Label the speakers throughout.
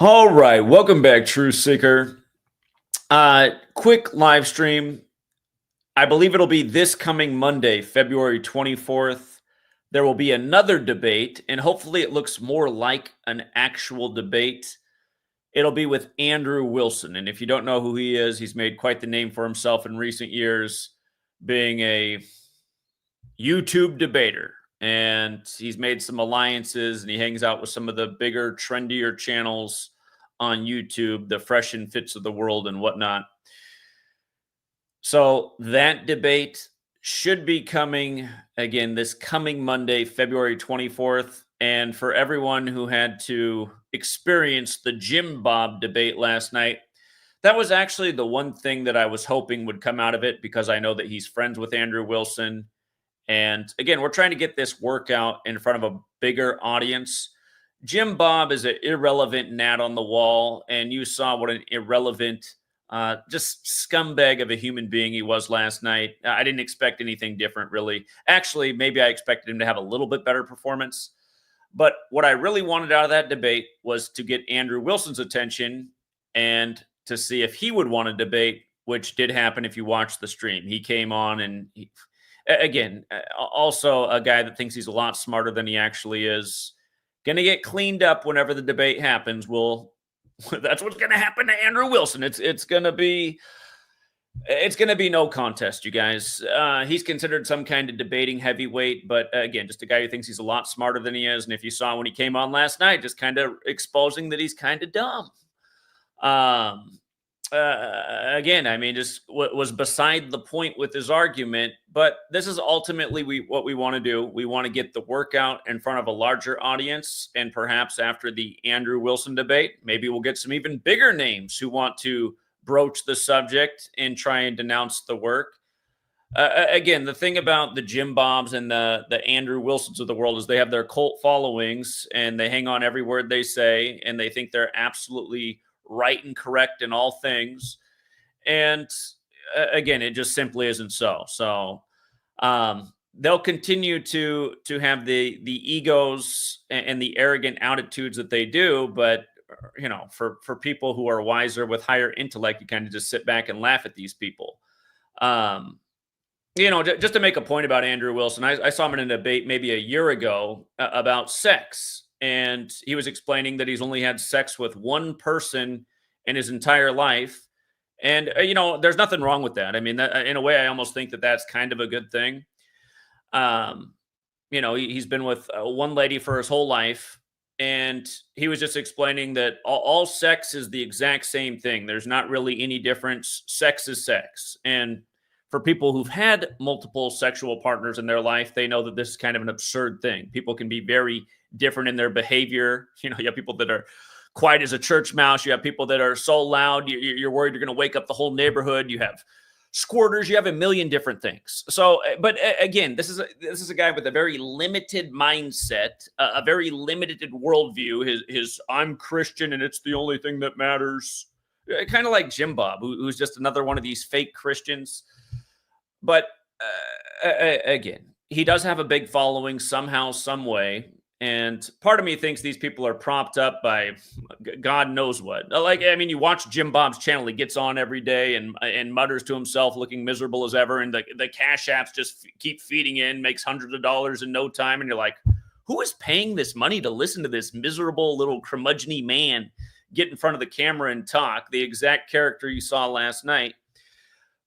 Speaker 1: All right, welcome back, True Seeker. Quick live stream. I believe it'll be this coming Monday, February 24th. There will be another debate, and hopefully it looks more like an actual debate. It'll be with Andrew Wilson. And if you don't know who he is, he's made quite the name for himself in recent years, being a YouTube debater. And he's made some alliances, and he hangs out with some of the bigger, trendier channels on YouTube, the Fresh and Fits of the world and whatnot. So that debate should be coming again this coming Monday, February 24th. And for everyone who had to experience the Jimbob debate last night, that was actually the one thing that I was hoping would come out of it, because I know that he's friends with Andrew Wilson. And again, we're trying to get this workout in front of a bigger audience. Jimbob is an irrelevant gnat on the wall, and you saw what an irrelevant, just scumbag of a human being he was last night. I didn't expect anything different, really. Actually, maybe I expected him to have a little bit better performance. But what I really wanted out of that debate was to get Andrew Wilson's attention and to see if he would want to debate, which did happen if you watched the stream. He came on and again, also a guy that thinks he's a lot smarter than he actually is. Going to get cleaned up whenever the debate happens. That's what's going to happen to Andrew Wilson. It's going to be no contest, you guys. He's considered some kind of debating heavyweight, but again, just a guy who thinks he's a lot smarter than he is. And if you saw when he came on last night, just kind of exposing that he's kind of dumb. Again, I mean, just what was beside the point with his argument. But this is ultimately what we want to do. We want to get the workout in front of a larger audience, and perhaps after the Andrew Wilson debate, maybe we'll get some even bigger names who want to broach the subject and try and denounce the work. Again, the thing about the Jimbobs and the Andrew Wilsons of the world is they have their cult followings, and they hang on every word they say, and they think they're absolutely right and correct in all things. And again, it just simply isn't so. So they'll continue to have the egos and the arrogant attitudes that they do. But, you know, for people who are wiser with higher intellect, you kind of just sit back and laugh at these people. You know, just to make a point about Andrew Wilson, I saw him in a debate maybe a year ago about sex. And he was explaining that he's only had sex with one person in his entire life. And, you know, there's nothing wrong with that. I mean, in a way, I almost think that that's kind of a good thing. You know, he's been with one lady for his whole life. And he was just explaining that all sex is the exact same thing. There's not really any difference. Sex is sex. And for people who've had multiple sexual partners in their life, they know that this is kind of an absurd thing. People can be very different in their behavior. You know, you have people that are quiet as a church mouse. You have people that are so loud, you're worried you're going to wake up the whole neighborhood. You have squirters. You have a million different things. So, but again, this is a guy with a very limited mindset, a very limited worldview. His I'm Christian and it's the only thing that matters. Kind of like Jimbob, who's just another one of these fake Christians. But again, he does have a big following somehow, some way. And part of me thinks these people are propped up by God knows what. Like, I mean, you watch Jimbob's channel, he gets on every day and mutters to himself, looking miserable as ever. And the cash apps just keep feeding in, makes hundreds of dollars in no time. And you're like, who is paying this money to listen to this miserable little curmudgeon-y man get in front of the camera and talk? The exact character you saw last night.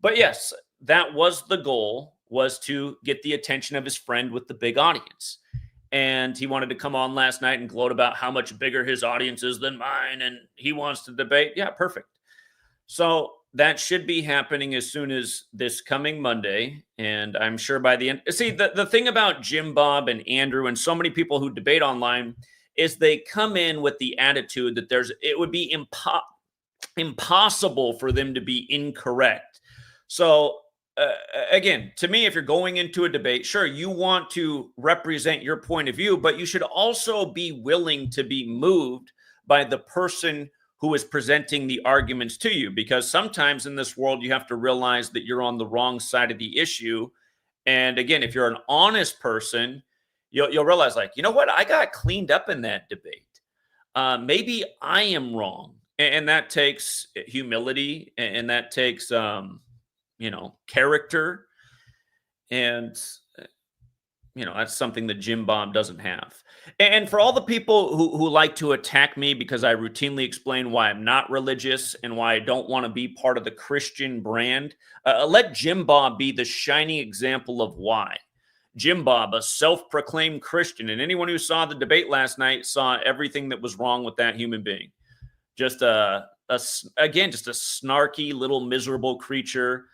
Speaker 1: But yes, that was the goal, was to get the attention of his friend with the big audience. And he wanted to come on last night and gloat about how much bigger his audience is than mine, and he wants to debate. Yeah, perfect. So that should be happening as soon as this coming Monday. And I'm sure by the end, see, the thing about Jimbob and Andrew and so many people who debate online is they come in with the attitude that it would be impossible for them to be incorrect. So again, to me, if you're going into a debate, sure, you want to represent your point of view, but you should also be willing to be moved by the person who is presenting the arguments to you. Because sometimes in this world, you have to realize that you're on the wrong side of the issue. And again, if you're an honest person, you'll realize, like, you know what? I got cleaned up in that debate. maybe I am wrong. And that takes humility, and that takes, character. And that's something that Jimbob doesn't have. And for all the people who like to attack me because I routinely explain why I'm not religious and why I don't want to be part of the Christian brand, let Jimbob be the shining example of why. Jimbob, a self-proclaimed Christian, and anyone who saw the debate last night saw everything that was wrong with that human being. Just again, just a snarky little miserable creature.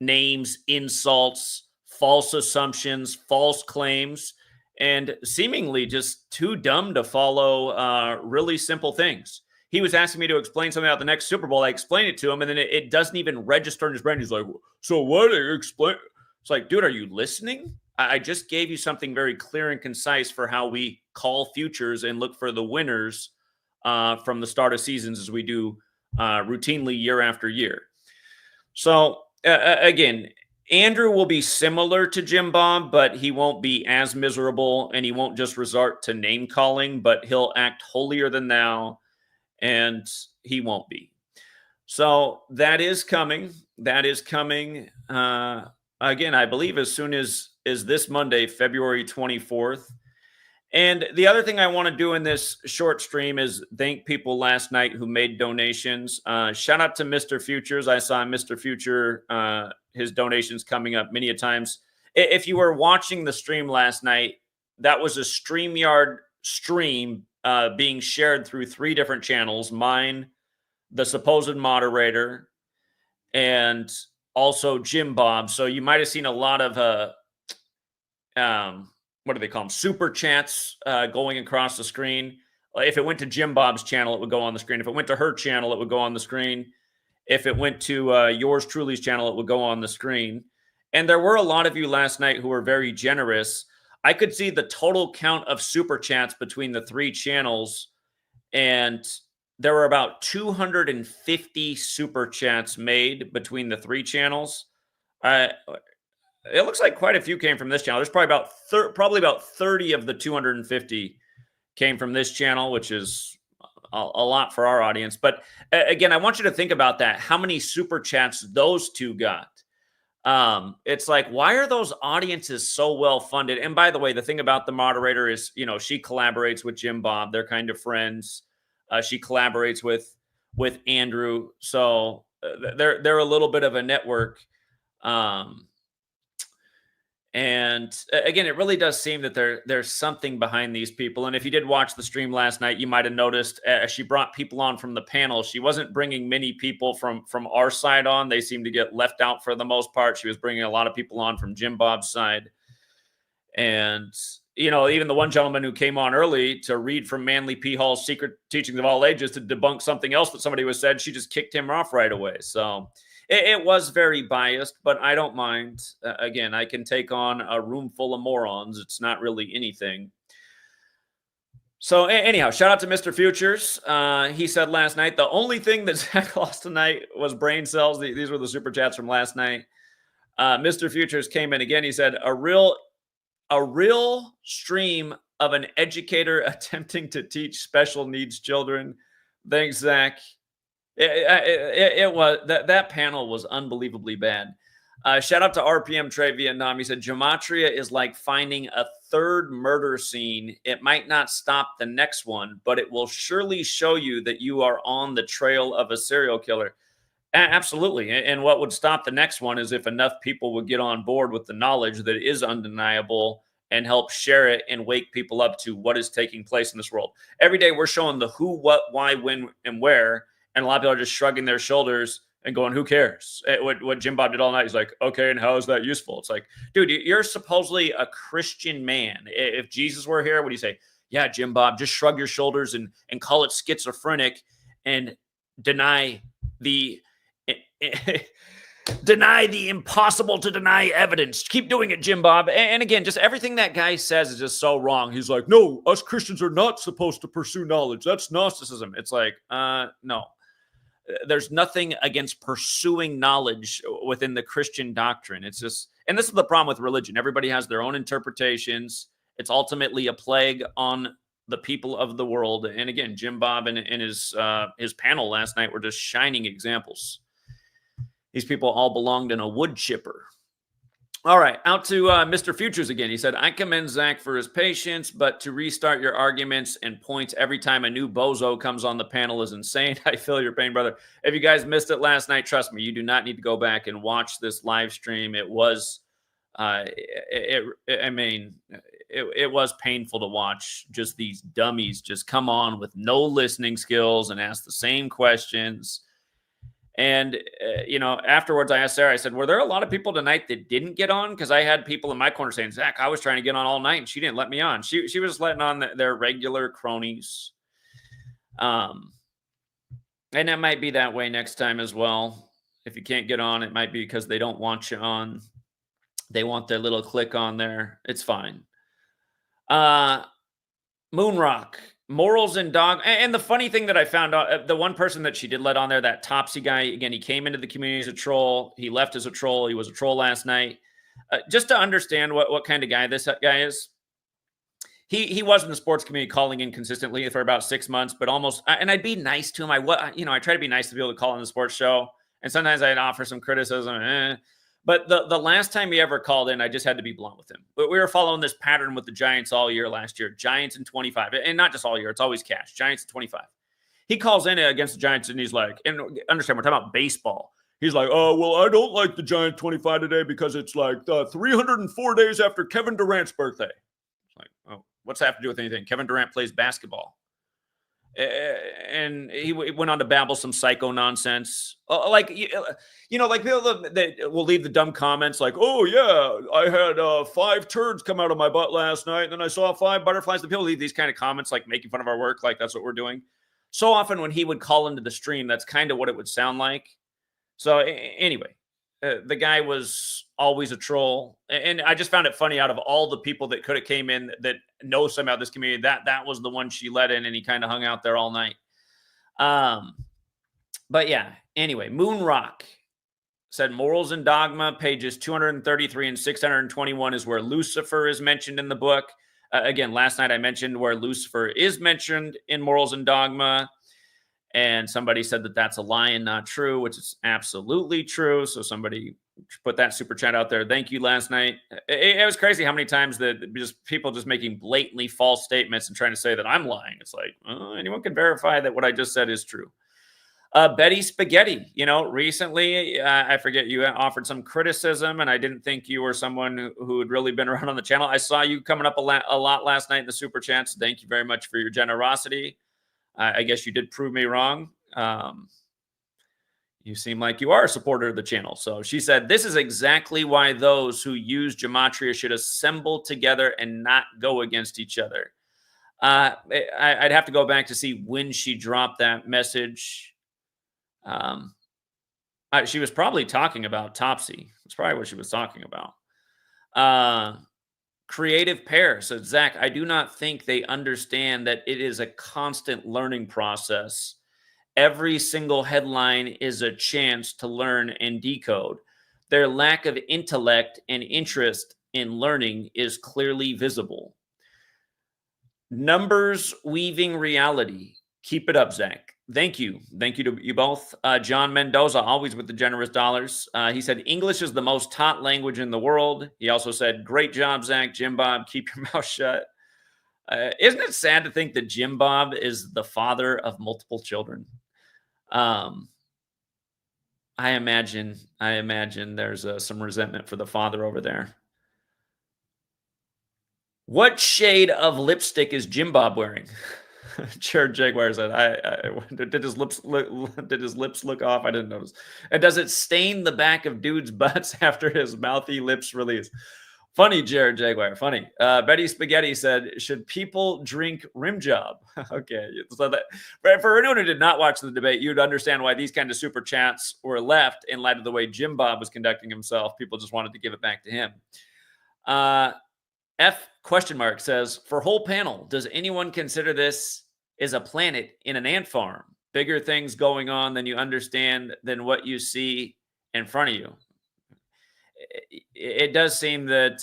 Speaker 1: Names, insults, false assumptions, false claims, and seemingly just too dumb to follow really simple things. He was asking me to explain something about the next Super Bowl. I explained it to him, and then it doesn't even register in his brain. He's like, "So what do you explain?" It's like, dude, are you listening? I just gave you something very clear and concise for how we call futures and look for the winners from the start of seasons, as we do routinely year after year. So again, Andrew will be similar to Jimbob, but he won't be as miserable, and he won't just resort to name calling, but he'll act holier than thou, and he won't be. So that is coming. That is coming. Again, I believe as soon as this Monday, February 24th. And the other thing I want to do in this short stream is thank people last night who made donations. Shout out to Mr. Futures. I saw Mr. Future, his donations coming up many a times. If you were watching the stream last night, that was a StreamYard stream being shared through 3 different channels: mine, the supposed moderator, and also Jimbob. So you might have seen a lot of what do they call them? Super chats going across the screen. If it went to Jimbob's channel, it would go on the screen. If it went to her channel, it would go on the screen. If it went to yours truly's channel, it would go on the screen. And there were a lot of you last night who were very generous. I could see the total count of super chats between the 3 channels, and there were about 250 super chats made between the 3 channels. It looks like quite a few came from this channel. There's probably about 30 of the 250 came from this channel, which is a lot for our audience. But again, I want you to think about that. How many super chats those 2 got? It's like, why are those audiences so well funded? And by the way, the thing about the moderator is, she collaborates with Jimbob. They're kind of friends. She collaborates with Andrew. So they're a little bit of a network. And again, it really does seem that there's something behind these people. And if you did watch the stream last night, you might have noticed she brought people on from the panel. She wasn't bringing many people from our side on. They seemed to get left out for the most part. She was bringing a lot of people on from Jimbob's side. And, even the one gentleman who came on early to read from Manly P. Hall's Secret Teachings of All Ages to debunk something else that somebody was said, she just kicked him off right away. So it was very biased, but I don't mind. Again, I can take on a room full of morons. It's not really anything. So anyhow, shout out to Mr. Futures. He said last night, the only thing that Zach lost tonight was brain cells. These were the super chats from last night. Mr. Futures came in again. He said, a real stream of an educator attempting to teach special needs children. Thanks, Zach. It was that panel was unbelievably bad. Shout out to RPM Trey Vietnam. He said Gematria is like finding a 3rd murder scene. It might not stop the next one, but it will surely show you that you are on the trail of a serial killer. Absolutely. And what would stop the next one is if enough people would get on board with the knowledge that it is undeniable and help share it and wake people up to what is taking place in this world. Every day we're showing the who, what, why, when, and where. And a lot of people are just shrugging their shoulders and going, who cares? What Jimbob did all night, he's like, okay, and how is that useful? It's like, dude, you're supposedly a Christian man. If Jesus were here, would he say, yeah, Jimbob, just shrug your shoulders and call it schizophrenic and deny the impossible to deny evidence. Keep doing it, Jimbob. And again, just everything that guy says is just so wrong. He's like, no, us Christians are not supposed to pursue knowledge. That's Gnosticism. It's like, no. There's nothing against pursuing knowledge within the Christian doctrine. It's just, and this is the problem with religion. Everybody has their own interpretations. It's ultimately a plague on the people of the world. And again, Jimbob and his panel last night were just shining examples. These people all belonged in a wood chipper. All right, out to Mr. Futures again. He said, I commend Zach for his patience, but to restart your arguments and points every time a new bozo comes on the panel is insane. I feel your pain, brother. If you guys missed it last night, trust me, you do not need to go back and watch this live stream. It was, it was painful to watch just these dummies just come on with no listening skills and ask the same questions. And, afterwards I asked Sarah, I said, were there a lot of people tonight that didn't get on? Because I had people in my corner saying, Zach, I was trying to get on all night and she didn't let me on. She was letting on their regular cronies. And that might be that way next time as well. If you can't get on, it might be because they don't want you on. They want their little click on there. It's fine. Moonrock. Morals and dog. And the funny thing that I found out, the one person that she did let on there, that Topsy guy, again, he came into the community as a troll. He left as a troll. He was a troll last night. Just to understand what kind of guy this guy is. He was in the sports community calling in consistently for about 6 months, but almost, and I'd be nice to him. I try to be nice to people to call in the sports show. And sometimes I'd offer some criticism. But the last time he ever called in, I just had to be blunt with him. But we were following this pattern with the Giants all year last year. Giants in 25. And not just all year. It's always cash. Giants in 25. He calls in against the Giants, and he's like, and understand, we're talking about baseball. He's like, oh, well, I don't like the Giants 25 today because it's like 304 days after Kevin Durant's birthday. It's like, oh, what's that have to do with anything? Kevin Durant plays basketball. And he went on to babble some psycho nonsense. Like people that will leave the dumb comments like, oh, yeah, I had 5 turds come out of my butt last night, and then I saw 5 butterflies. The people leave these kind of comments like making fun of our work, like that's what we're doing. So often when he would call into the stream, that's kind of what it would sound like. So anyway, the guy was always a troll. And I just found it funny, out of all the people that could have came in that know somehow this community, that was the one she let in, and he kind of hung out there all night. But yeah, anyway, Moonrock said morals and dogma, pages 233 and 621 is where Lucifer is mentioned in the book. Again, last night I mentioned where Lucifer is mentioned in morals and dogma. And somebody said that that's a lie and not true, which is absolutely true. So somebody put that super chat out there. Thank you last night. It was crazy how many times that just people just making blatantly false statements and trying to say that I'm lying. It's like, anyone can verify that what I just said is true. Betty Spaghetti, recently, I forget, you offered some criticism, and I didn't think you were someone who had really been around on the channel. I saw you coming up a lot last night in the super chats. Thank you very much for your generosity. I guess you did prove me wrong. You seem like you are a supporter of the channel. So she said, this is exactly why those who use Gematria should assemble together and not go against each other. I'd have to go back to see when she dropped that message. She was probably talking about Topsy. That's probably what she was talking about. Creative Pair said, Zach, I do not think they understand that it is a constant learning process. Every single headline is a chance to learn and decode. Their lack of intellect and interest in learning is clearly visible. Numbers weaving reality. Keep it up, Zach. Thank you. Thank you to you both. John Mendoza, always with the generous dollars. He said, English is the most taught language in the world. He also said, great job, Zach. Jimbob, keep your mouth shut. Isn't it sad to think that Jimbob is the father of multiple children? I imagine there's some resentment for the father over there. What shade of lipstick is Jimbob wearing? Jared Jaguar said, did his lips look off? I didn't notice. And does it stain the back of dudes' butts after his mouthy lips release? Funny, Jared Jaguar. Funny. Betty Spaghetti said, should people drink rim job? Okay. So that, for anyone who did not watch the debate, you'd understand why these kind of super chats were left in light of the way Jimbob was conducting himself. People just wanted to give it back to him. F question mark says, for whole panel, does anyone consider this is a planet in an ant farm? Bigger things going on than you understand than what you see in front of you. It does seem that,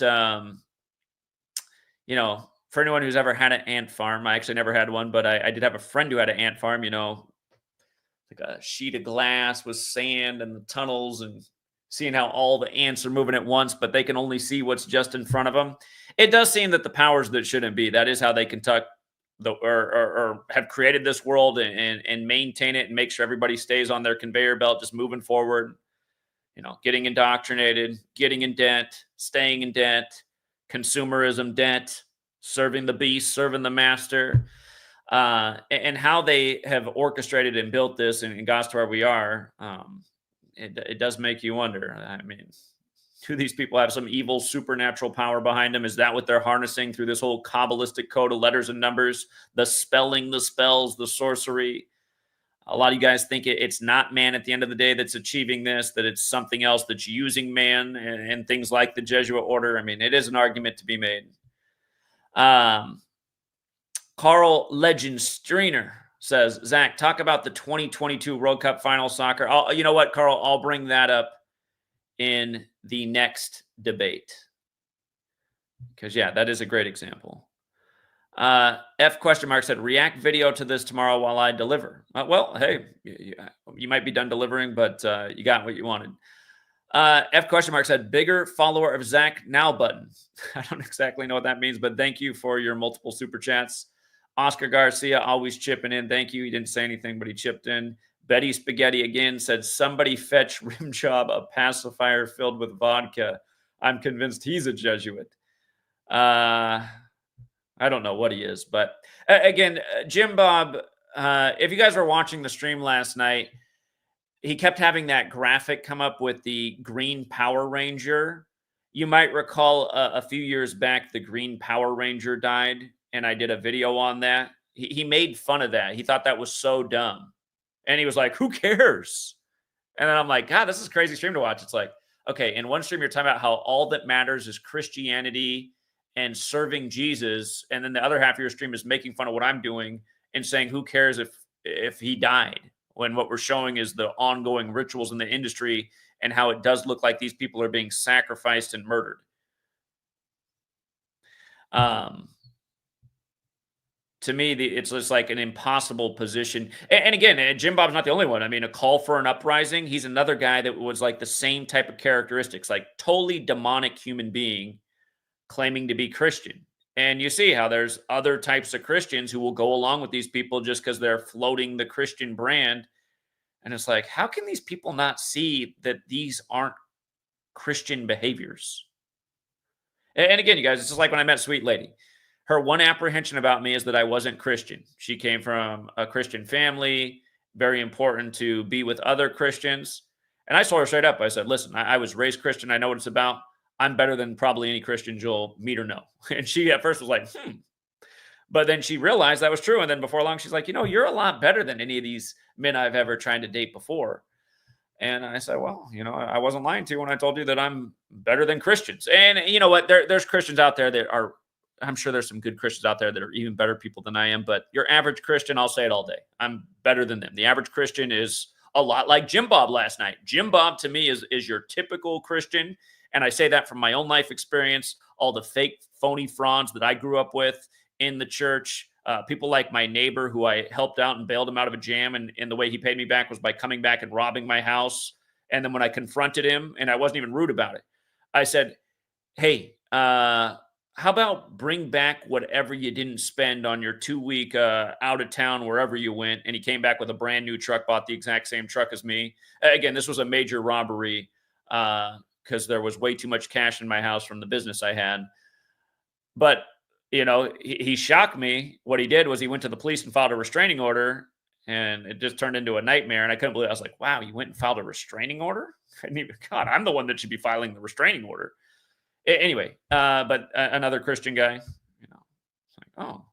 Speaker 1: for anyone who's ever had an ant farm, I actually never had one, but I did have a friend who had an ant farm, like a sheet of glass with sand and the tunnels and seeing how all the ants are moving at once, but they can only see what's just in front of them. It does seem that the powers that shouldn't be, that is how they conduct or have created this world and maintain it and make sure everybody stays on their conveyor belt, just moving forward, getting indoctrinated, getting in debt, staying in debt, consumerism debt, serving the beast, serving the master. And how they have orchestrated and built this and got us to where we are, it does make you wonder. I mean, do these people have some evil supernatural power behind them? Is that what they're harnessing through this whole Kabbalistic code of letters and numbers, the spelling, the spells, the sorcery? A lot of you guys think it's not man at the end of the day that's achieving this, that it's something else that's using man and things like the Jesuit order. I mean, it is an argument to be made. Carl Legend Streener says, Zach, talk about the 2022 World Cup final soccer. You know what, Carl? I'll bring that up in the next debate. Because, yeah, that is a great example. F question mark said, react video to this tomorrow while I deliver. Well, hey, you might be done delivering, but you got what you wanted. F question mark said, bigger follower of Zach now button. I don't exactly know what that means, but thank you for your multiple super chats. Oscar Garcia always chipping in. Thank you. He didn't say anything, but he chipped in. Betty Spaghetti again said, somebody fetch Rimjob a pacifier filled with vodka. I'm convinced he's a Jesuit. I don't know what he is, but again, Jimbob, if you guys were watching the stream last night, he kept having that graphic come up with the green Power Ranger. You might recall a few years back, the green Power Ranger died, and I did a video on that. He made fun of that. He thought that was so dumb. And he was like, who cares? And then I'm like, God, this is a crazy stream to watch. It's like, okay, in one stream, you're talking about how all that matters is Christianity and serving Jesus. And then the other half of your stream is making fun of what I'm doing and saying, who cares if he died? When what we're showing is the ongoing rituals in the industry and how it does look like these people are being sacrificed and murdered. To me, it's just like an impossible position. And again, Jimbob's not the only one. I mean, a call for an uprising, he's another guy that was like the same type of characteristics, like totally demonic human being claiming to be Christian. And you see how there's other types of Christians who will go along with these people just because they're floating the Christian brand. And it's like, how can these people not see that these aren't Christian behaviors? And again, you guys, it's just like when I met Sweet Lady. Her one apprehension about me is that I wasn't Christian. She came from a Christian family, very important to be with other Christians. And I told her straight up, I said, listen, I was raised Christian. I know what it's about. I'm better than probably any Christian you'll meet or know. And she at first was like, But then she realized that was true. And then before long, she's like, you're a lot better than any of these men I've ever tried to date before. And I said, well, I wasn't lying to you when I told you that I'm better than Christians. And you know what? There's Christians out there that are, I'm sure there's some good Christians out there that are even better people than I am. But your average Christian, I'll say it all day, I'm better than them. The average Christian is a lot like Jimbob last night. Jimbob to me is your typical Christian. And I say that from my own life experience, all the fake, phony frauds that I grew up with in the church, people like my neighbor who I helped out and bailed him out of a jam. And the way he paid me back was by coming back and robbing my house. And then when I confronted him, and I wasn't even rude about it, I said, hey, how about bring back whatever you didn't spend on your 2-week out of town, wherever you went? And he came back with a brand new truck, bought the exact same truck as me. Again, this was a major robbery because there was way too much cash in my house from the business I had. But, he shocked me. What he did was he went to the police and filed a restraining order, and it just turned into a nightmare. And I couldn't believe it. I was like, wow, you went and filed a restraining order? God, I'm the one that should be filing the restraining order. Anyway, but another Christian guy, it's like, oh,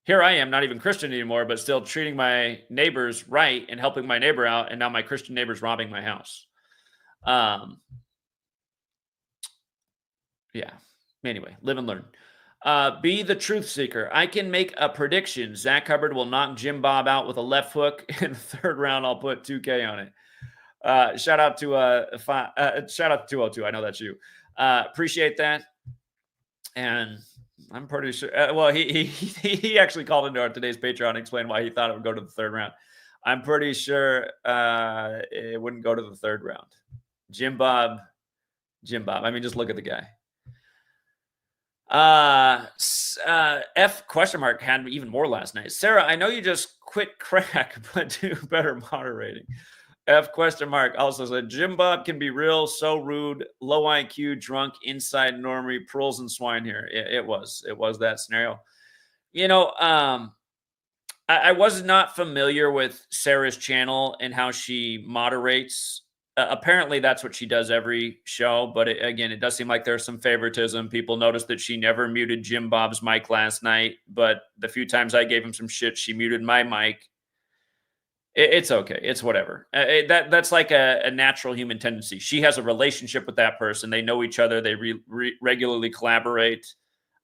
Speaker 1: here I am, not even Christian anymore, but still treating my neighbors right and helping my neighbor out. And now my Christian neighbor's robbing my house. Yeah. Anyway, live and learn. Be the truth seeker. I can make a prediction. Zach Hubbard will knock Jimbob out with a left hook. In the third round, I'll put 2K on it. Shout out to 202. I know that's you. Appreciate that. And I'm pretty sure. Well, he actually called into our today's Patreon and explained why he thought it would go to the third round. I'm pretty sure it wouldn't go to the third round. Jimbob. I mean, just look at the guy. F question mark had even more last night. Sarah, I know you just quit crack, but do better moderating. F question mark also said Jimbob can be real, so rude, low IQ, drunk, inside normie, pearls and swine here. It was that scenario. I was not familiar with Sarah's channel and how she moderates. Apparently, that's what she does every show. But again, it does seem like there's some favoritism. People noticed that she never muted Jimbob's mic last night, but the few times I gave him some shit, she muted my mic. It's okay. It's whatever. That's like a natural human tendency. She has a relationship with that person. They know each other. They regularly collaborate.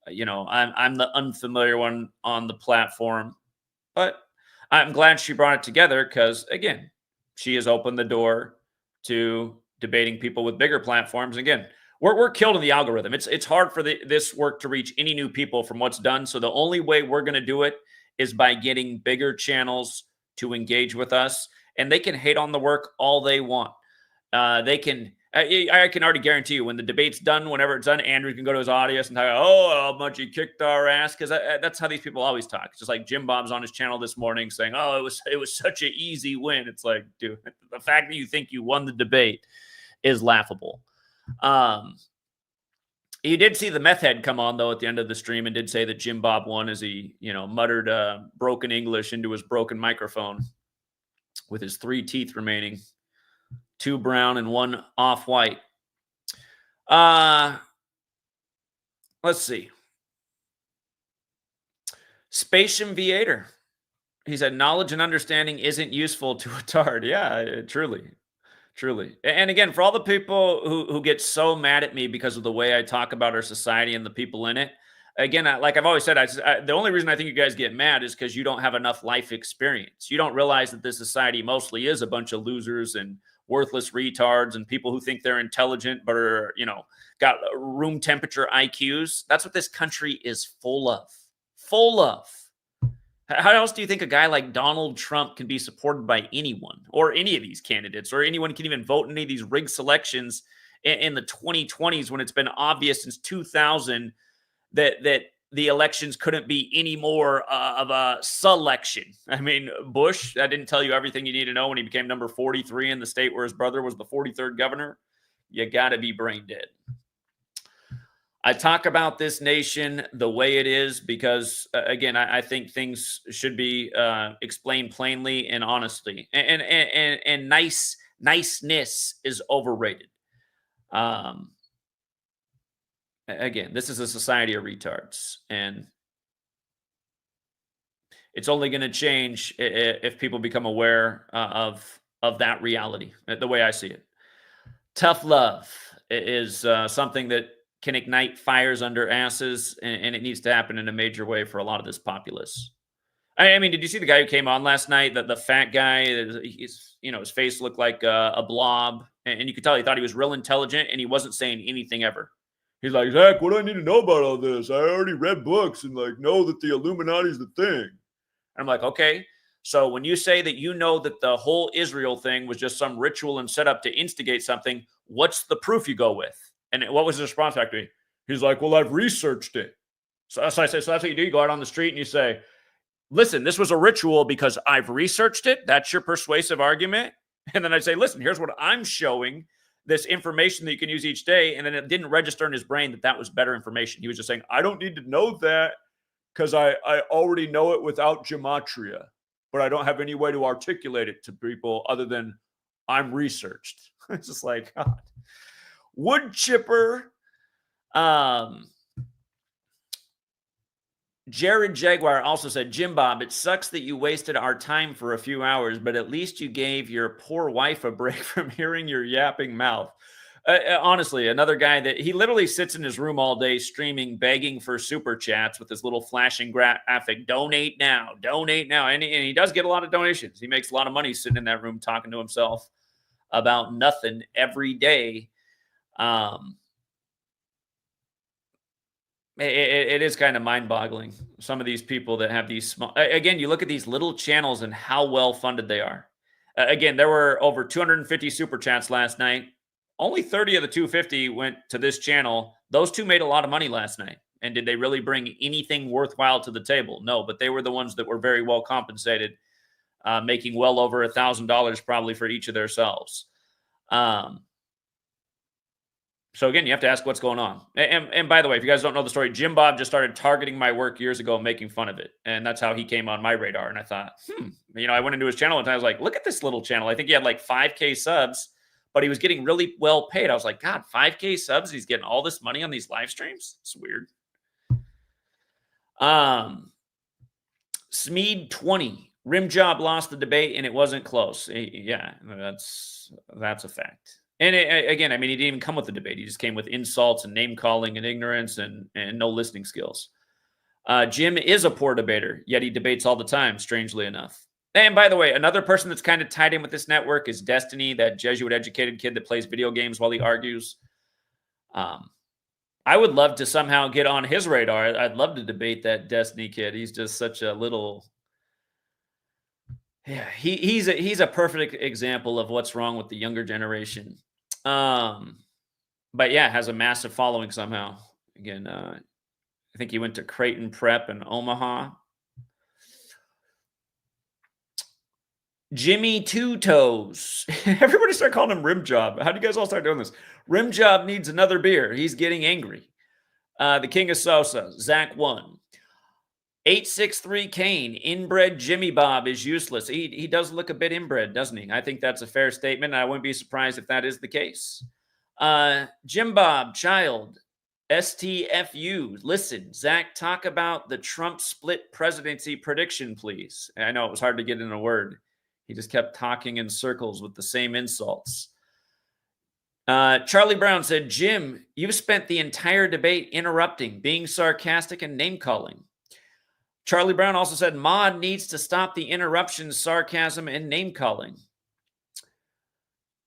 Speaker 1: I'm the unfamiliar one on the platform. But I'm glad she brought it together because, again, she has opened the door to debating people with bigger platforms. Again, we're killed in the algorithm. It's hard for this work to reach any new people from what's done. So the only way we're going to do it is by getting bigger channels to engage with us. And they can hate on the work all they want. They can. I can already guarantee you when the debate's done, whenever it's done, Andrew can go to his audience and talk, how much he kicked our ass. Because that's how these people always talk. It's just like Jimbob's on his channel this morning saying, it was such an easy win. It's like, dude, the fact that you think you won the debate is laughable. You did see the meth head come on, though, at the end of the stream and did say that Jimbob won as he, muttered broken English into his broken microphone with his 3 teeth remaining. 2 brown and 1 off-white. Let's see. Spatium Viator. He said, knowledge and understanding isn't useful to a tard. Yeah, truly. And again, for all the people who get so mad at me because of the way I talk about our society and the people in it, again, like I've always said, the only reason I think you guys get mad is because you don't have enough life experience. You don't realize that this society mostly is a bunch of losers and worthless retards and people who think they're intelligent but are, got room temperature IQs. That's what this country is full of. How else do you think a guy like Donald Trump can be supported by anyone or any of these candidates or anyone can even vote in any of these rigged selections in the 2020s when it's been obvious since 2000 that the elections couldn't be any more of a selection? I mean, Bush, that didn't tell you everything you need to know when he became number 43 in the state where his brother was the 43rd governor. You got to be brain dead. I talk about this nation the way it is because, again, I think things should be explained plainly and honestly. And niceness is overrated. Again, this is a society of retards, and it's only going to change if people become aware of that reality, the way I see it. Tough love is something that can ignite fires under asses, and it needs to happen in a major way for a lot of this populace. I mean, did you see the guy who came on last night? The fat guy, his face looked like a blob, and you could tell he thought he was real intelligent, and he wasn't saying anything ever. He's like, Zach, what do I need to know about all this? I already read books and know that the Illuminati's the thing. And I'm like, okay. So when you say that you know that the whole Israel thing was just some ritual and set up to instigate something, what's the proof you go with? And what was the response back to me? He's like, well, I've researched it. So I say, so that's what you do. You go out on the street and you say, listen, this was a ritual because I've researched it. That's your persuasive argument. And then I say, listen, here's what I'm showing, this information that you can use each day. And then it didn't register in his brain that that was better information. He was just saying, I don't need to know that because I already know it without Gematria, but I don't have any way to articulate it to people other than I'm researched. It's just like, God. Wood chipper. Jared Jaguar also said, Jimbob, it sucks that you wasted our time for a few hours, but at least you gave your poor wife a break from hearing your yapping mouth. Honestly, another guy that he literally sits in his room all day streaming, begging for super chats with his little flashing graphic, donate now. And he does get a lot of donations. He makes a lot of money sitting in that room talking to himself about nothing every day. It is kind of mind-boggling. Some of these people that have these small again, you look at these little channels and how well funded they are. Again, there were over 250 super chats last night. Only 30 of the 250 went to this channel. Those two made a lot of money last night. And did they really bring anything worthwhile to the table? No, but they were the ones that were very well compensated, making well over $1,000 probably for each of themselves. So again, you have to ask what's going on. And by the way, if you guys don't know the story, Jimbob just started targeting my work years ago and making fun of it. And that's how he came on my radar. And I thought, I went into his channel and I was like, look at this little channel. I think he had like 5K subs, but he was getting really well paid. I was like, God, 5K subs? He's getting all this money on these live streams? It's weird. Smead 20. Rimjob lost the debate and it wasn't close. Yeah, that's a fact. And again, I mean, he didn't even come with the debate. He just came with insults and name calling and ignorance and no listening skills. Jim is a poor debater, yet he debates all the time, strangely enough. And by the way, another person that's kind of tied in with this network is Destiny, that Jesuit-educated kid that plays video games while he argues. I would love to somehow get on his radar. I'd love to debate that Destiny kid. He's just such a little... Yeah, he's a perfect example of what's wrong with the younger generation. But yeah, has a massive following somehow. Again, I think he went to Creighton Prep in Omaha. Jimmy Two Toes. Everybody start calling him Rimjob. How do you guys all start doing this? Rimjob needs another beer. He's getting angry. The King of Sosa. Zach 1. 863 Kane, inbred Jimbob is useless. He does look a bit inbred, doesn't he? I think that's a fair statement. I wouldn't be surprised if that is the case. Jimbob, child, STFU. Listen, Zach, talk about the Trump split presidency prediction, please. I know it was hard to get in a word. He just kept talking in circles with the same insults. Charlie Brown said, Jim, you've spent the entire debate interrupting, being sarcastic, and name-calling. Charlie Brown also said, Mod needs to stop the interruptions, sarcasm, and name-calling.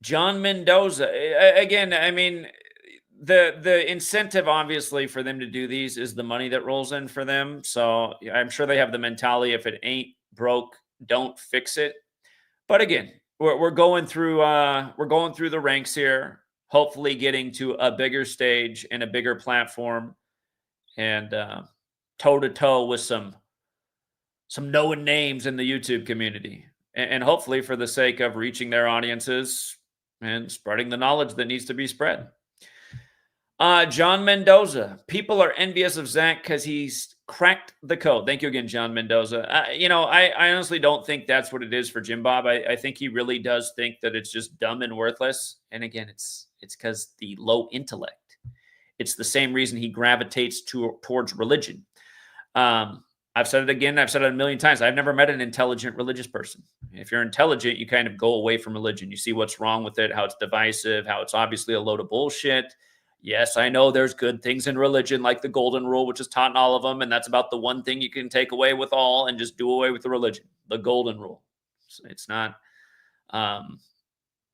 Speaker 1: John Mendoza. Again, I mean, the incentive, obviously, for them to do these is the money that rolls in for them. So I'm sure they have the mentality, if it ain't broke, don't fix it. But again, we're going through the ranks here, hopefully getting to a bigger stage and a bigger platform, and toe-to-toe with some known names in the YouTube community. And hopefully for the sake of reaching their audiences and spreading the knowledge that needs to be spread. John Mendoza. People are envious of Zach because he's cracked the code. Thank you again, John Mendoza. I honestly don't think that's what it is for Jimbob. I think he really does think that it's just dumb and worthless. And again, it's because the low intellect. It's the same reason he gravitates towards religion. I've said it again. I've said it a million times. I've never met an intelligent religious person. If you're intelligent, you kind of go away from religion. You see what's wrong with it, how it's divisive, how it's obviously a load of bullshit. Yes, I know there's good things in religion, like the golden rule, which is taught in all of them. And that's about the one thing you can take away with all and just do away with the religion, the golden rule. It's not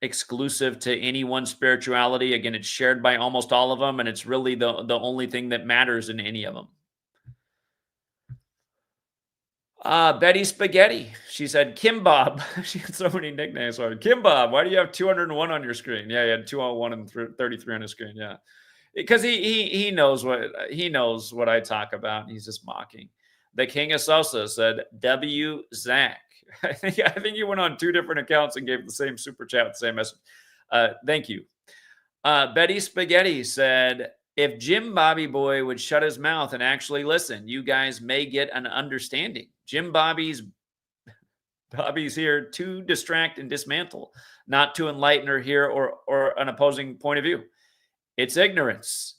Speaker 1: exclusive to any one spirituality. Again, it's shared by almost all of them. And it's really the only thing that matters in any of them. Betty Spaghetti. She said, Kimbob. She had so many nicknames for her. Kimbob, why do you have 201 on your screen? Yeah, he had 201 and 33 on his screen. Yeah. Because he knows what I talk about. He's just mocking. The King of Sosa said, W Zach. I think you went on 2 different accounts and gave the same super chat, the same message. Thank you. Betty Spaghetti said, if Jim Bobby Boy would shut his mouth and actually listen, you guys may get an understanding. Bobby's here to distract and dismantle, not to enlighten or hear or an opposing point of view. It's ignorance.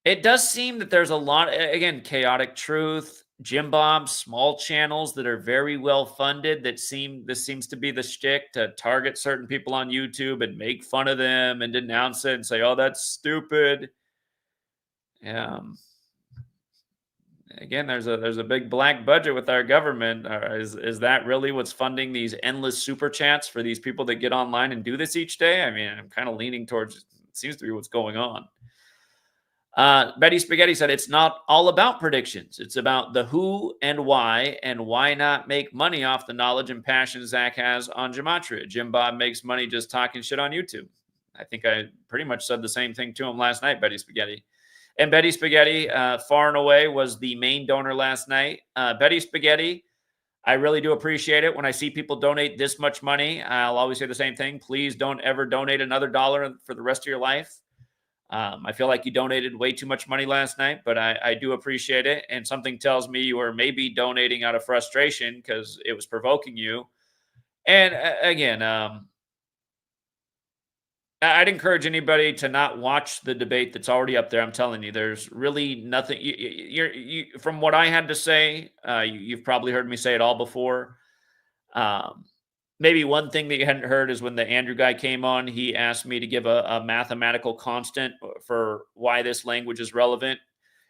Speaker 1: It does seem that there's a lot, again, chaotic truth, Jimbob, small channels that are very well funded this seems to be the shtick, to target certain people on YouTube and make fun of them and denounce it and say, oh, that's stupid. Again, there's a big black budget with our government. Is that really what's funding these endless super chats for these people that get online and do this each day? I mean, I'm kind of leaning towards, it seems to be what's going on. Betty Spaghetti said, it's not all about predictions. It's about the who and why not make money off the knowledge and passion Zach has on Gematria. Jimbob makes money just talking shit on YouTube. I think I pretty much said the same thing to him last night, Betty Spaghetti. And Betty Spaghetti, far and away, was the main donor last night. Betty Spaghetti, I really do appreciate it. When I see people donate this much money, I'll always say the same thing. Please don't ever donate another dollar for the rest of your life. I feel like you donated way too much money last night, but I do appreciate it. And something tells me you were maybe donating out of frustration because it was provoking you. And again, I'd encourage anybody to not watch the debate that's already up there. I'm telling you, there's really nothing. From what I had to say, you've probably heard me say it all before. Maybe one thing that you hadn't heard is when the Andrew guy came on, he asked me to give a mathematical constant for why this language is relevant.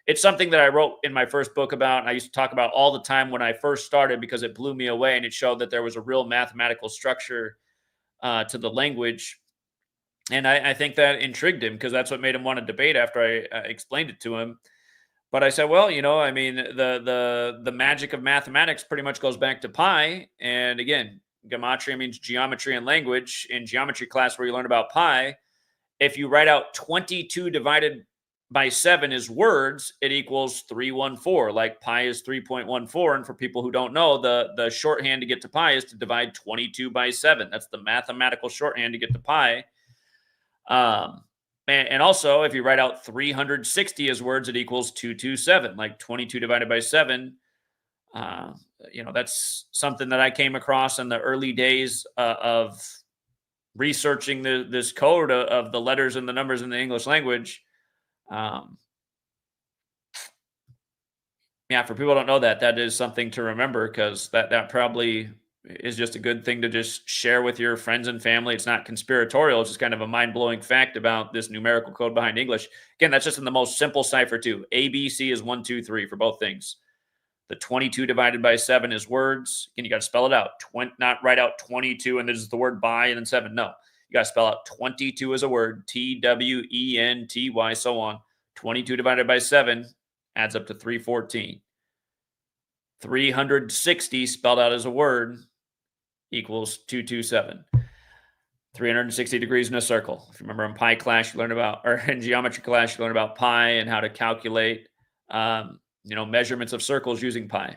Speaker 1: It's something that I wrote in my first book about, and I used to talk about all the time when I first started because it blew me away, and it showed that there was a real mathematical structure to the language. And I think that intrigued him because that's what made him want to debate after I explained it to him. But I said, well, I mean, the magic of mathematics pretty much goes back to pi. And again, Gematria means geometry and language. In geometry class where you learn about pi, if you write out 22 divided by 7 is words, it equals 314. Like pi is 3.14. And for people who don't know, the shorthand to get to pi is to divide 22 by 7. That's the mathematical shorthand to get to pi. And also, if you write out 360 as words, it equals 227. Like 22 divided by 7. That's something that I came across in the early days of researching this code of the letters and the numbers in the English language. For people who don't know that is something to remember because that probably is just a good thing to just share with your friends and family. It's not conspiratorial. It's just kind of a mind-blowing fact about this numerical code behind English. Again, that's just in the most simple cipher too. A, B, C is 1, 2, 3 for both things. The 22 divided by 7 is words. Again, you got to spell it out. Not write out 22 and there's the word by and then 7. No, you got to spell out 22 as a word. T-W-E-N-T-Y, so on. 22 divided by 7 adds up to 314. 360 spelled out as a word equals 227. 360 degrees in a circle. If you remember in pi class, you learned about, or in geometry class, you learned about pi and how to calculate, measurements of circles using pi.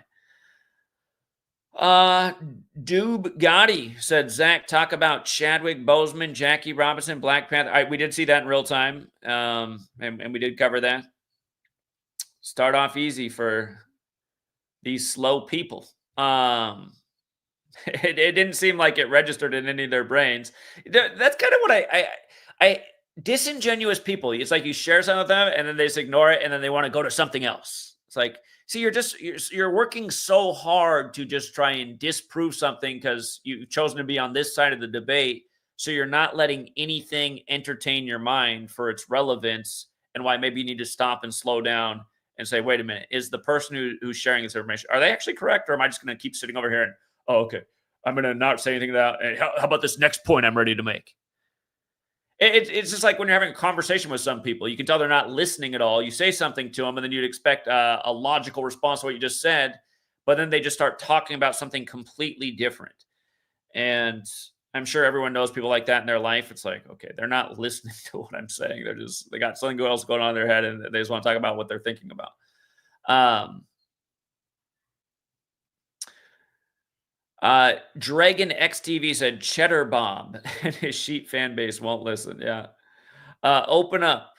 Speaker 1: Doob Gotti said, Zach, talk about Chadwick Boseman, Jackie Robinson, Black Panther. We did see that in real time, and we did cover that. Start off easy for these slow people. It didn't seem like it registered in any of their brains. That's kind of what I disingenuous people. It's like you share something with them and then they just ignore it and then they want to go to something else. It's like, see, you're working so hard to just try and disprove something because you've chosen to be on this side of the debate. So you're not letting anything entertain your mind for its relevance and why maybe you need to stop and slow down and say, wait a minute, is the person who's sharing this information, are they actually correct? Or am I just going to keep sitting over here and, oh, okay, I'm going to not say anything about, how about this next point I'm ready to make? It's just like when you're having a conversation with some people, you can tell they're not listening at all. You say something to them and then you'd expect a logical response to what you just said, but then they just start talking about something completely different. And I'm sure everyone knows people like that in their life. It's like, okay, they're not listening to what I'm saying. They got something else going on in their head and they just want to talk about what they're thinking about. Dragon XTV said Cheddar Bob and his sheep fan base won't listen. Yeah. Open up.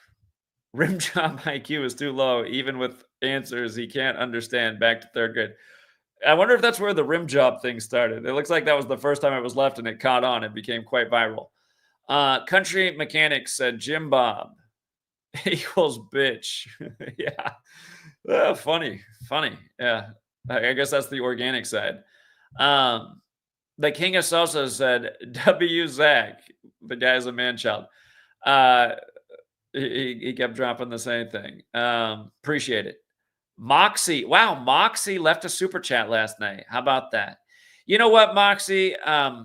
Speaker 1: Rimjob IQ is too low. Even with answers he can't understand. Back to third grade. I wonder if that's where the rim job thing started. It looks like that was the first time it was left and it caught on. It became quite viral. Country Mechanics said Jimbob equals bitch. Yeah. Funny. Yeah. I guess that's the organic side. The King of Salsa said W Zach. The guy's a man child. He kept dropping the same thing. Appreciate it. Moxie. Wow, Moxie left a super chat last night. How about that? You know what, Moxie? I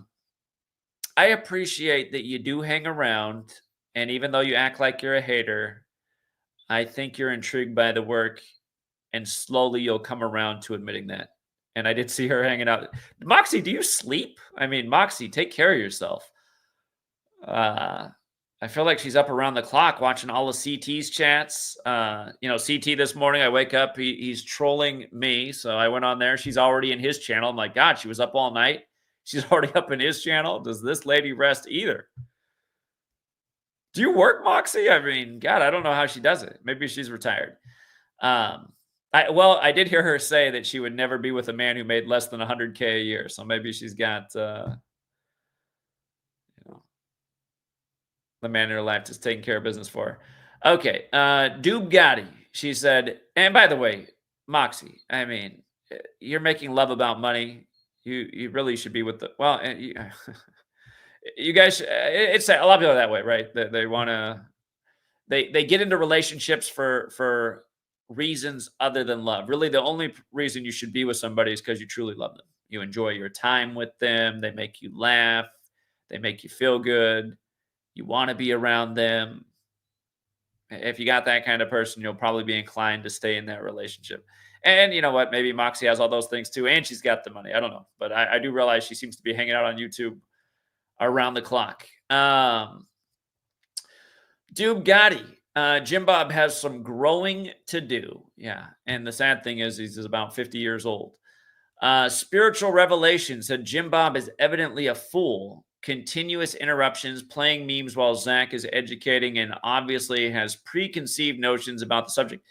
Speaker 1: appreciate that you do hang around, and even though you act like you're a hater, I think you're intrigued by the work, and slowly you'll come around to admitting that. And I did see her hanging out. Moxie, do you sleep? I mean, Moxie, take care of yourself. Uh, I feel like she's up around the clock watching all of CT's chats. CT this morning, I wake up, he's trolling me. So I went on there. She's already in his channel. I'm like, God, she was up all night. She's already up in his channel. Does this lady rest either? Do you work, Moxie? I mean, God, I don't know how she does it. Maybe she's retired. I did hear her say that she would never be with a man who made less than 100K a year. So maybe she's got, the man in her life just taking care of business for her. Okay. Doob Gotti. She said, and by the way, Moxie, I mean, you're making love about money. You really should be with the, well, you guys, it's a lot of people are that way, right? They want to, they get into relationships for reasons other than love. Really, the only reason you should be with somebody is because you truly love them. You enjoy your time with them. They make you laugh. They make you feel good. You want to be around them. If you got that kind of person, you'll probably be inclined to stay in that relationship. And you know what? Maybe Moxie has all those things too, and she's got the money. I don't know. But I do realize she seems to be hanging out on YouTube around the clock. Doob Gotti. Jimbob has some growing to do. Yeah. And the sad thing is he's about 50 years old. Spiritual Revelation said Jimbob is evidently a fool. Continuous interruptions, playing memes while Zach is educating, and obviously has preconceived notions about the subject.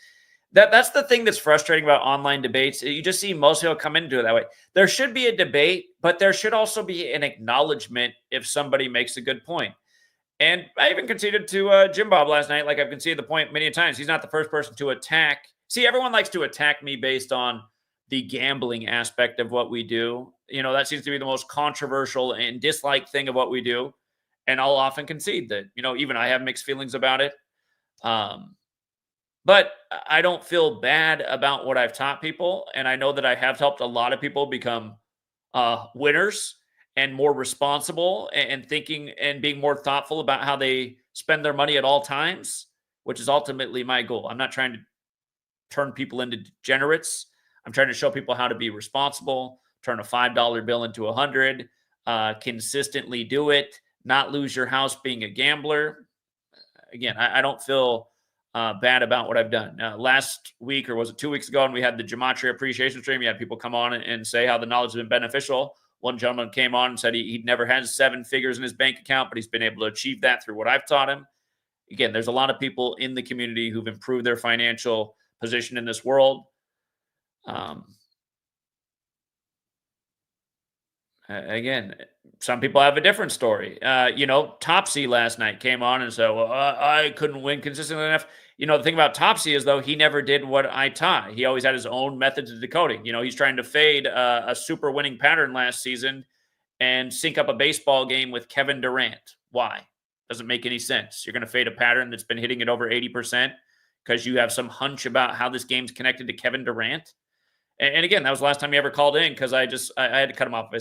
Speaker 1: That's the thing that's frustrating about online debates. You just see most people come into it that way. There should be a debate, but there should also be an acknowledgement if somebody makes a good point. And I even conceded to Jimbob last night, like I've conceded the point many times. He's not the first person to attack. See, everyone likes to attack me based on the gambling aspect of what we do. That seems to be the most controversial and disliked thing of what we do. And I'll often concede that, even I have mixed feelings about it. But I don't feel bad about what I've taught people. And I know that I have helped a lot of people become winners and more responsible and thinking and being more thoughtful about how they spend their money at all times, which is ultimately my goal. I'm not trying to turn people into degenerates. I'm trying to show people how to be responsible, turn a $5 bill into 100, consistently do it, not lose your house being a gambler. Again, I don't feel bad about what I've done. Last week, or was it 2 weeks ago, when we had the Gematria appreciation stream, you had people come on and say how the knowledge has been beneficial. One gentleman came on and said he'd never had 7 figures in his bank account, but he's been able to achieve that through what I've taught him. Again, there's a lot of people in the community who've improved their financial position in this world. Again, some people have a different story. Topsy last night came on and said, well, I couldn't win consistently enough. The thing about Topsy is, though, he never did what I taught. He always had his own methods of decoding. He's trying to fade a super winning pattern last season and sync up a baseball game with Kevin Durant. Why? Doesn't make any sense. You're going to fade a pattern that's been hitting it over 80% because you have some hunch about how this game's connected to Kevin Durant. And again, that was the last time he ever called in because I had to cut him off.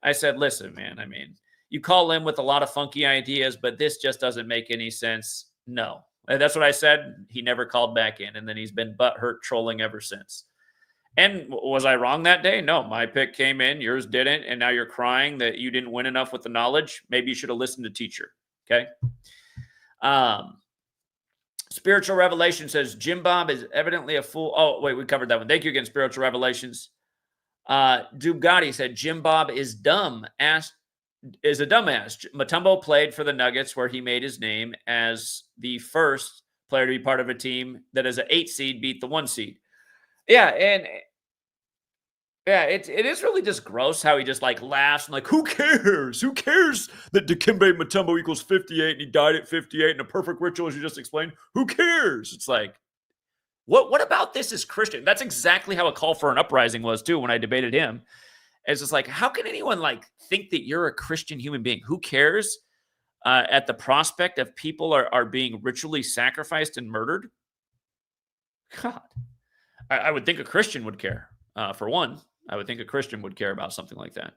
Speaker 1: I said, listen, man, I mean, you call in with a lot of funky ideas, but this just doesn't make any sense. No. And that's what I said. He never called back in, and then he's been butthurt trolling ever since. And was I wrong that day? No, my pick came in, yours didn't, and now you're crying that you didn't win enough with the knowledge. Maybe you should have listened to teacher, okay? Spiritual Revelation says Jimbob is evidently a fool. Oh, wait, we covered that one. Thank you again, Spiritual Revelations. Dubgatti said Jimbob is dumb. Is a dumbass. Mutombo played for the Nuggets, where he made his name as the first player to be part of a team that as an 8 seed beat the 1 seed. Yeah, and it is really just gross how he just like laughs and like, who cares? Who cares that Dikembe Mutombo equals 58 and he died at 58 and a perfect ritual, as you just explained? Who cares? It's like, what about this is Christian? That's exactly how a call for an uprising was too when I debated him. It's just like, how can anyone like think that you're a Christian human being? Who cares at the prospect of people are being ritually sacrificed and murdered? God, I would think a Christian would care. For one, I would think a Christian would care about something like that.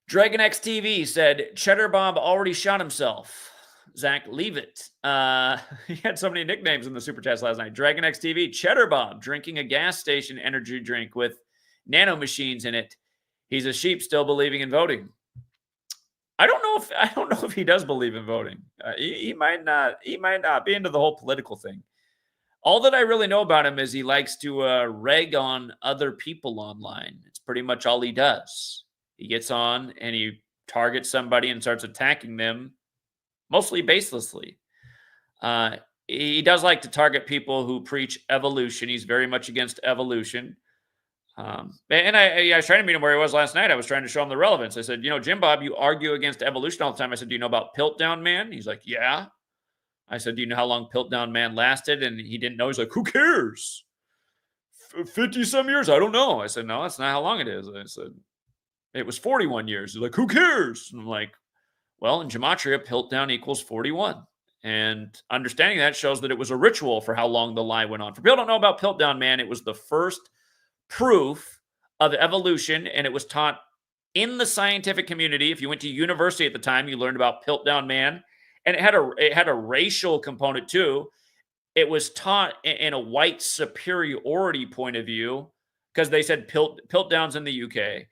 Speaker 1: Dragon X TV said Cheddar Bob already shot himself. Zach, leave it. He had so many nicknames in the super chats last night. Dragon X TV, Cheddar Bob, drinking a gas station energy drink with nano machines in it. He's a sheep still believing in voting. I don't know if he does believe in voting. He might not. He might not be into the whole political thing. All that I really know about him is he likes to reg on other people online. It's pretty much all he does. He gets on and he targets somebody and starts attacking them, mostly baselessly. He does like to target people who preach evolution. He's very much against evolution. And I was trying to meet him where he was last night. I was trying to show him the relevance. I said, Jimbob, you argue against evolution all the time. I said, do you know about Piltdown Man? He's like, yeah. I said, do you know how long Piltdown Man lasted? And he didn't know. He's like, who cares? 50 some years? I don't know. I said, no, that's not how long it is. I said, it was 41 years. He's like, who cares? And I'm like, well, in Gematria, Piltdown equals 41. And understanding that shows that it was a ritual for how long the lie went on. For people who don't know about Piltdown Man, it was the first proof of evolution, and it was taught in the scientific community. If you went to university at the time, you learned about Piltdown Man, and it had a racial component too. It was taught in a white superiority point of view because they said Piltdown's in the UK.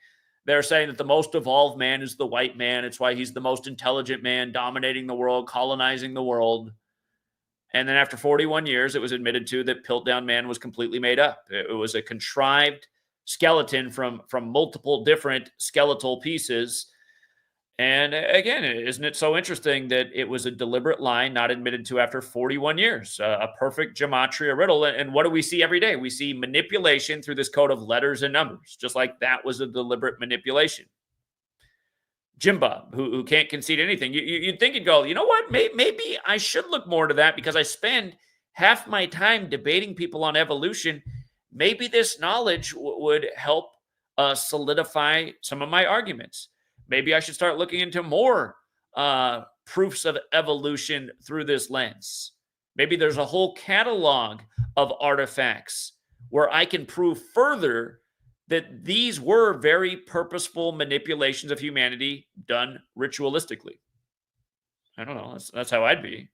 Speaker 1: They're saying that the most evolved man is the white man. It's why he's the most intelligent man, dominating the world, colonizing the world. And then after 41 years, it was admitted to that Piltdown Man was completely made up. It was a contrived skeleton from multiple different skeletal pieces. And again, isn't it so interesting that it was a deliberate lie not admitted to after 41 years? A perfect Gematria riddle. And what do we see every day? We see manipulation through this code of letters and numbers, just like that was a deliberate manipulation. Jimbob, who can't concede anything. You'd think he'd go, you know what? Maybe I should look more into that because I spend half my time debating people on evolution. Maybe this knowledge would help solidify some of my arguments. Maybe I should start looking into more proofs of evolution through this lens. Maybe there's a whole catalog of artifacts where I can prove further that these were very purposeful manipulations of humanity done ritualistically. I don't know. That's how I'd be.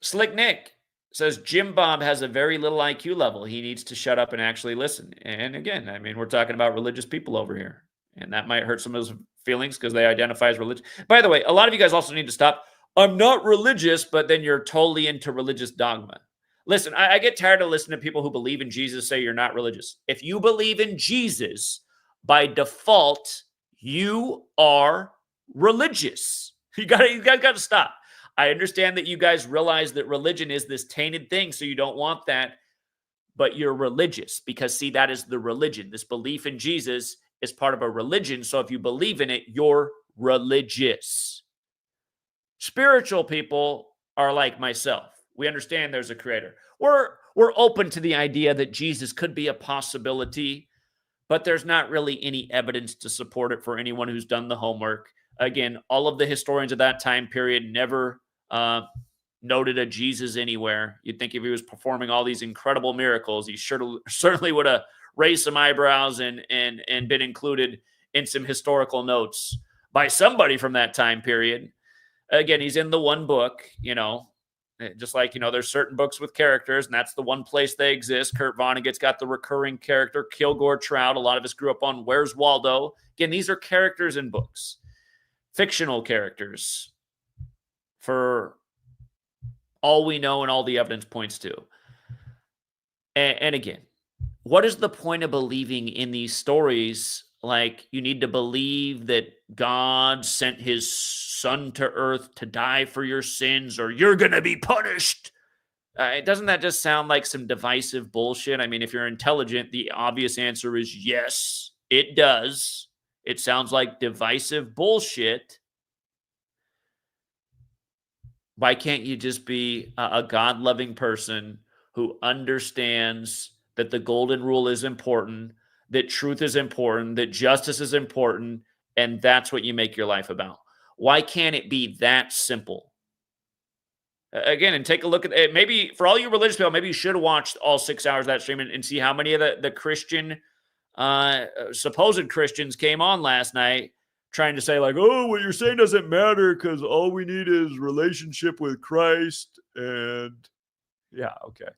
Speaker 1: Slick Nick says, Jimbob has a very little IQ level. He needs to shut up and actually listen. And again, I mean, we're talking about religious people over here. And that might hurt some of his feelings because they identify as religious. By the way, a lot of you guys also need to stop. I'm not religious, but then you're totally into religious dogma. Listen, I get tired of listening to people who believe in Jesus say you're not religious. If you believe in Jesus, by default, you are religious. You guys got to stop. I understand that you guys realize that religion is this tainted thing, so you don't want that, but you're religious because, see, that is the religion. This belief in Jesus is part of a religion, so if you believe in it, you're religious. Spiritual people are like myself. We understand there's a creator. We're open to the idea that Jesus could be a possibility, but there's not really any evidence to support it for anyone who's done the homework. Again, all of the historians of that time period never noted a Jesus anywhere. You'd think if he was performing all these incredible miracles, he certainly would have raised some eyebrows and been included in some historical notes by somebody from that time period. Again, he's in the one book, just like, there's certain books with characters, and that's the one place they exist. Kurt Vonnegut's got the recurring character, Kilgore Trout. A lot of us grew up on Where's Waldo. Again, these are characters in books, fictional characters, for all we know and all the evidence points to. And again, what is the point of believing in these stories? Like, you need to believe that God sent his son to earth to die for your sins, or you're going to be punished. Doesn't that just sound like some divisive bullshit? I mean, if you're intelligent, the obvious answer is yes, it does. It sounds like divisive bullshit. Why can't you just be a God-loving person who understands that the golden rule is important, that truth is important, that justice is important, and that's what you make your life about? Why can't it be that simple? Again, and take a look at it. Maybe for all you religious people, maybe you should have watched all 6 hours of that stream and see how many of the Christian, supposed Christians came on last night trying to say like, oh, what you're saying doesn't matter because all we need is relationship with Christ. And yeah, okay.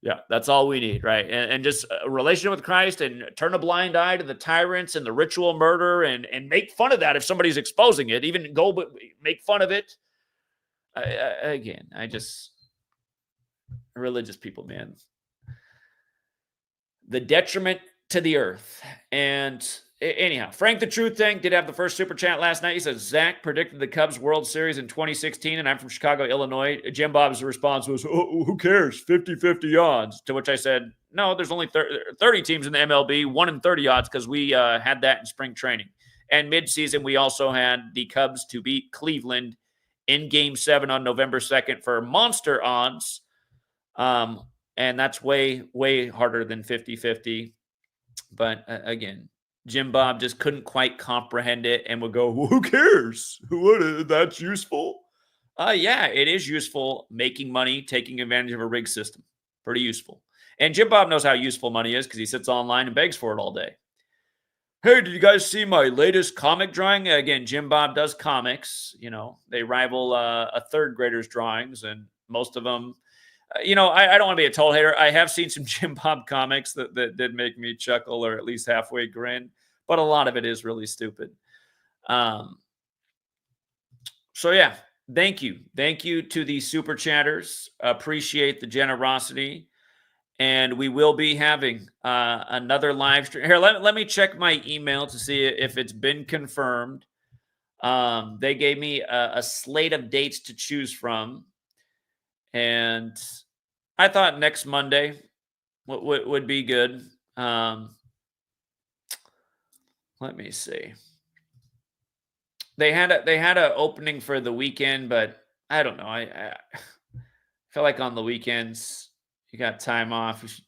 Speaker 1: Yeah, that's all we need, right? And just a relationship with Christ, and turn a blind eye to the tyrants and the ritual murder, and make fun of that if somebody's exposing it. Even go but make fun of it. Again, religious people, man. The detriment to the earth. And anyhow, Frank the Truth Thing did have the first super chat last night. He says, Zach predicted the Cubs World Series in 2016, and I'm from Chicago, Illinois. Jimbob's response was, oh, who cares? 50-50 odds. To which I said, no, there's only 30 teams in the MLB, 1 in 30 odds, because we had that in spring training. And midseason, we also had the Cubs to beat Cleveland in Game 7 on November 2nd for monster odds. And that's way, way harder than 50-50. But again, Jimbob just couldn't quite comprehend it and would go, well, who cares? That's useful? Yeah, it is useful making money, taking advantage of a rigged system. Pretty useful. And Jimbob knows how useful money is because he sits online and begs for it all day. Hey, did you guys see my latest comic drawing? Again, Jimbob does comics. You know, they rival a third grader's drawings, and most of them, I don't want to be a total hater. I have seen some Jimbob comics that did make me chuckle or at least halfway grin, but a lot of it is really stupid. So yeah, thank you. Thank you to the super chatters. Appreciate the generosity. And we will be having another live stream. Here, let me check my email to see if it's been confirmed. They gave me a slate of dates to choose from. And I thought next Monday would be good. Let me see. They had a opening for the weekend, but I don't know. I feel like on the weekends you got time off. You should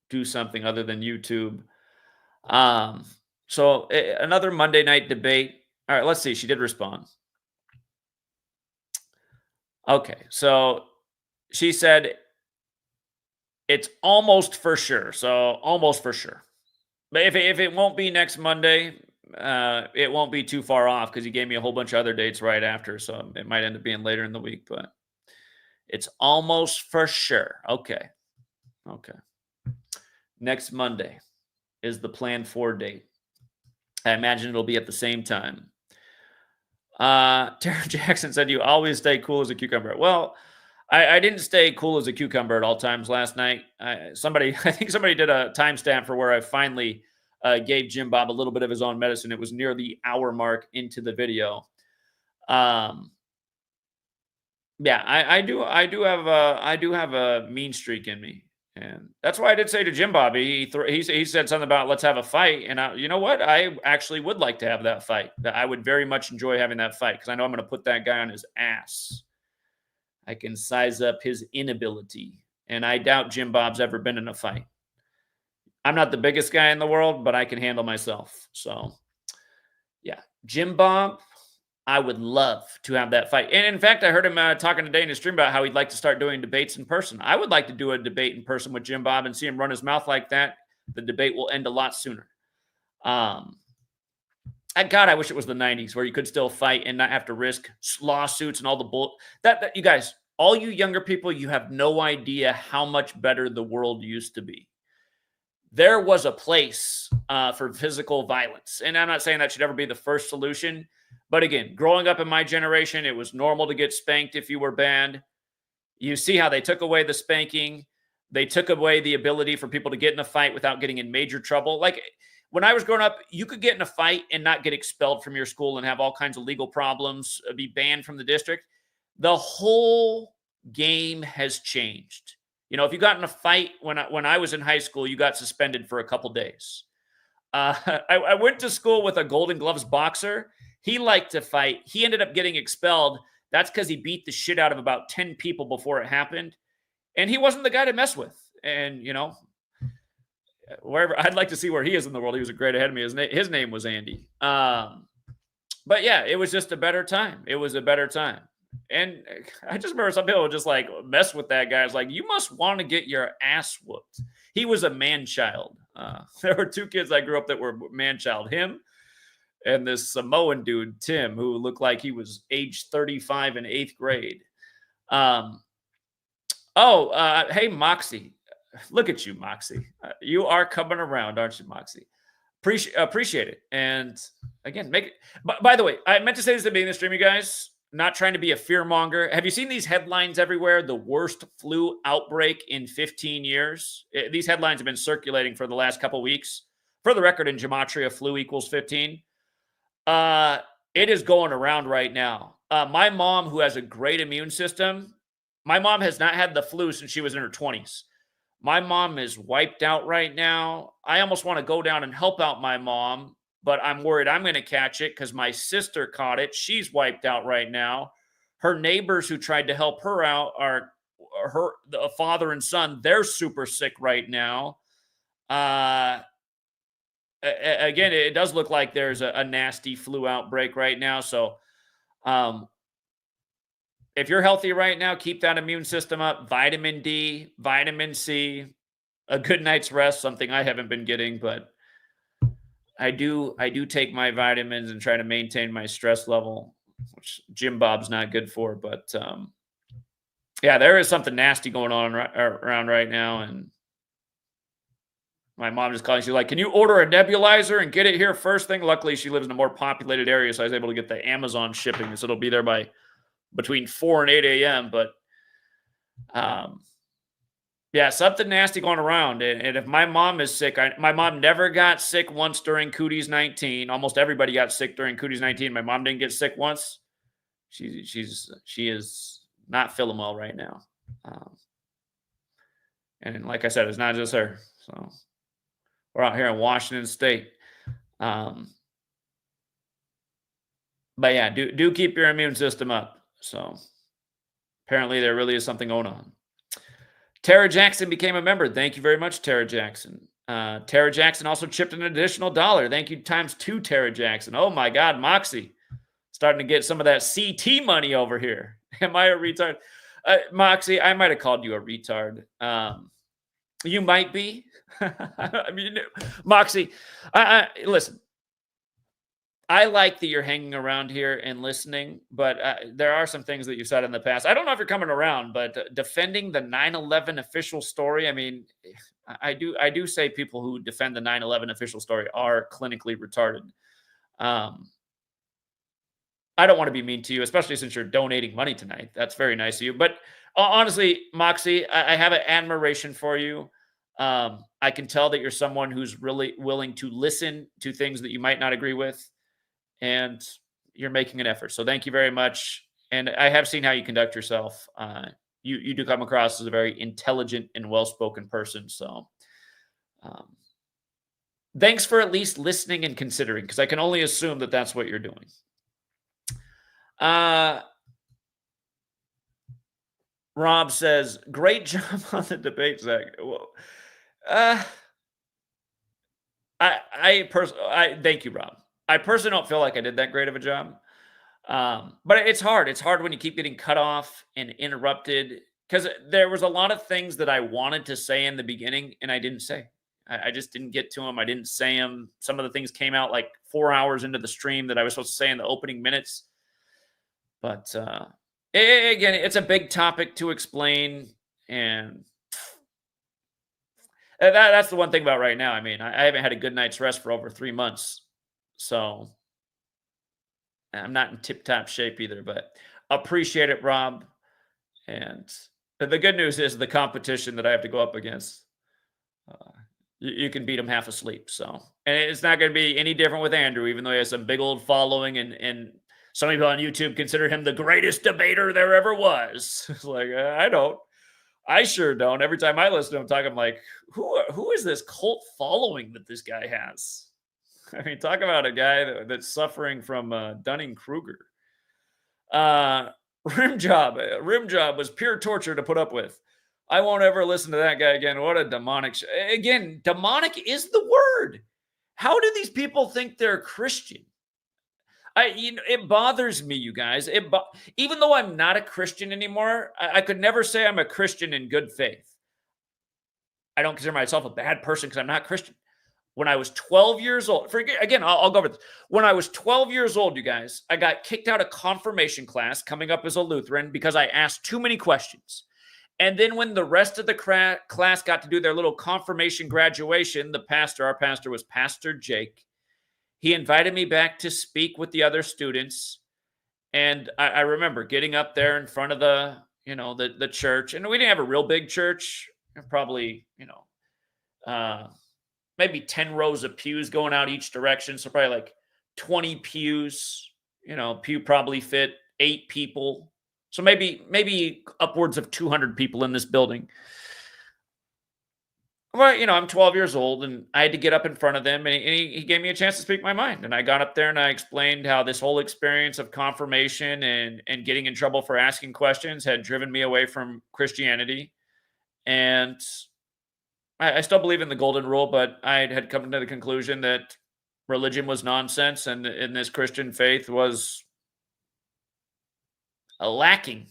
Speaker 1: do something other than YouTube. So another Monday night debate. All right, let's see. She did respond. Okay, so she said it's almost for sure. So almost for sure. But if it won't be next Monday, it won't be too far off because he gave me a whole bunch of other dates right after. So it might end up being later in the week, but it's almost for sure. Okay. Next Monday is the planned for date. I imagine it'll be at the same time. Tara Jackson said, you always stay cool as a cucumber. Well, I didn't stay cool as a cucumber at all times last night. I think somebody did a timestamp for where I finally gave Jimbob a little bit of his own medicine. It was near the hour mark into the video. Yeah, I do have a mean streak in me. And that's why I did say to Jimbob, he said something about let's have a fight. And you know what? I actually would like to have that fight. I would very much enjoy having that fight because I know I'm going to put that guy on his ass. I can size up his inability. And I doubt Jimbob's ever been in a fight. I'm not the biggest guy in the world, but I can handle myself. So, yeah. Jimbob, I would love to have that fight. And in fact, I heard him talking today in his stream about how he'd like to start doing debates in person. I would like to do a debate in person with Jimbob and see him run his mouth like that. The debate will end a lot sooner. God, I wish it was the 90s where you could still fight and not have to risk lawsuits and all the bull. That you guys, all you younger people, you have no idea how much better the world used to be. There was a place for physical violence. And I'm not saying that should ever be the first solution. But again, growing up in my generation, it was normal to get spanked if you were bad. You see how they took away the spanking. They took away the ability for people to get in a fight without getting in major trouble. Like when I was growing up, you could get in a fight and not get expelled from your school and have all kinds of legal problems, be banned from the district. The whole game has changed. You know, if you got in a fight when I was in high school, you got suspended for a couple days. I went to school with a Golden Gloves boxer. He liked to fight. He ended up getting expelled. That's because he beat the shit out of about 10 people before it happened. And he wasn't the guy to mess with. And, you know, wherever I'd like to see where he is in the world. He was a grade ahead of me. His name was Andy. But yeah, it was just a better time. It was a better time. And I just remember some people would just like mess with that guy. It's like, you must want to get your ass whooped. He was a man child. There were two kids I grew up that were man child. Him and this Samoan dude, Tim, who looked like he was age 35 in 8th grade. Hey, Moxie. Look at you, Moxie. You are coming around, aren't you, Moxie? Appreciate it. And again, make it. By the way, I meant to say this at the beginning of the stream, you guys. Not trying to be a fear monger. Have you seen these headlines everywhere? The worst flu outbreak in 15 years. These headlines have been circulating for the last couple weeks. For the record, in Gematria, flu equals 15. It is going around right now. My mom, who has a great immune system, my mom has not had the flu since she was in her 20s. My mom is wiped out right now. I almost want to go down and help out my mom, but I'm worried I'm going to catch it because my sister caught it. She's wiped out right now. Her neighbors who tried to help her out are the father and son. They're super sick right now. Again, it does look like there's a nasty flu outbreak right now. So if you're healthy right now, keep that immune system up. Vitamin D, vitamin C, a good night's rest, something I haven't been getting, but I do take my vitamins and try to maintain my stress level, which Jimbob's not good for. But yeah, there is something nasty going on around right now. And my mom just calling. She's like, can you order a nebulizer and get it here first thing? Luckily, she lives in a more populated area, so I was able to get the Amazon shipping. So it'll be there by between 4 and 8 a.m. But yeah, something nasty going around. And if my mom is sick, my mom never got sick once during Cooties 19. Almost everybody got sick during Cooties 19. My mom didn't get sick once. She is not feeling well right now. And like I said, it's not just her. So we're out here in Washington State. But yeah, do keep your immune system up. So apparently there really is something going on. Tara Jackson became a member. Thank you very much, Tara Jackson. Tara Jackson also chipped an additional $1. Thank you ×2, Tara Jackson. Oh my God, Moxie. Starting to get some of that CT money over here. Am I a retard? Moxie, I might have called you a retard. You might be. I mean, Moxie, listen. I like that you're hanging around here and listening, but there are some things that you've said in the past. I don't know if you're coming around, but defending the 9/11 official story. I mean, I do say people who defend the 9/11 official story are clinically retarded. I don't want to be mean to you, especially since you're donating money tonight. That's very nice of you. But honestly, Moxie, I have an admiration for you. I can tell that you're someone who's really willing to listen to things that you might not agree with. And you're making an effort. So thank you very much. And I have seen how you conduct yourself. You do come across as a very intelligent and well-spoken person. So thanks for at least listening and considering, because I can only assume that that's what you're doing. Rob says, great job on the debate, Zach. Well, I thank you, Rob. I personally don't feel like I did that great of a job. But it's hard. It's hard when you keep getting cut off and interrupted, because there was a lot of things that I wanted to say in the beginning and I didn't say. I just didn't get to them. I didn't say them. Some of the things came out like 4 hours into the stream that I was supposed to say in the opening minutes. But again, it's a big topic to explain. And that's the one thing about right now. I mean, I haven't had a good night's rest for over 3 months. So I'm not in tip-top shape either, but appreciate it, Rob. And the good news is the competition that I have to go up against, you can beat him half asleep. So, and it's not going to be any different with Andrew, even though he has some big old following, and some people on YouTube consider him the greatest debater there ever was. It's like, I don't. I sure don't. Every time I listen to him talk, I'm like, who is this cult following that this guy has? I mean, talk about a guy that's suffering from Dunning-Kruger. Rim job was pure torture to put up with. I won't ever listen to that guy again. What a demonic. Again, demonic is the word. How do these people think they're Christian? It bothers me, you guys. Even though I'm not a Christian anymore, I could never say I'm a Christian in good faith. I don't consider myself a bad person because I'm not Christian. when I was 12 years old. Again, I'll go over this. When I was 12 years old, you guys, I got kicked out of confirmation class coming up as a Lutheran because I asked too many questions. And then when the rest of the class got to do their little confirmation graduation, our pastor was Pastor Jake. He invited me back to speak with the other students. And I remember getting up there in front of the church. And we didn't have a real big church, probably, maybe 10 rows of pews going out each direction. So probably like 20 pews, pew probably fit 8 people. So maybe upwards of 200 people in this building. Well, I'm 12 years old, and I had to get up in front of them, and he gave me a chance to speak my mind. And I got up there and I explained how this whole experience of confirmation and getting in trouble for asking questions had driven me away from Christianity. And I still believe in the golden rule, but I had come to the conclusion that religion was nonsense, and in this Christian faith was lacking.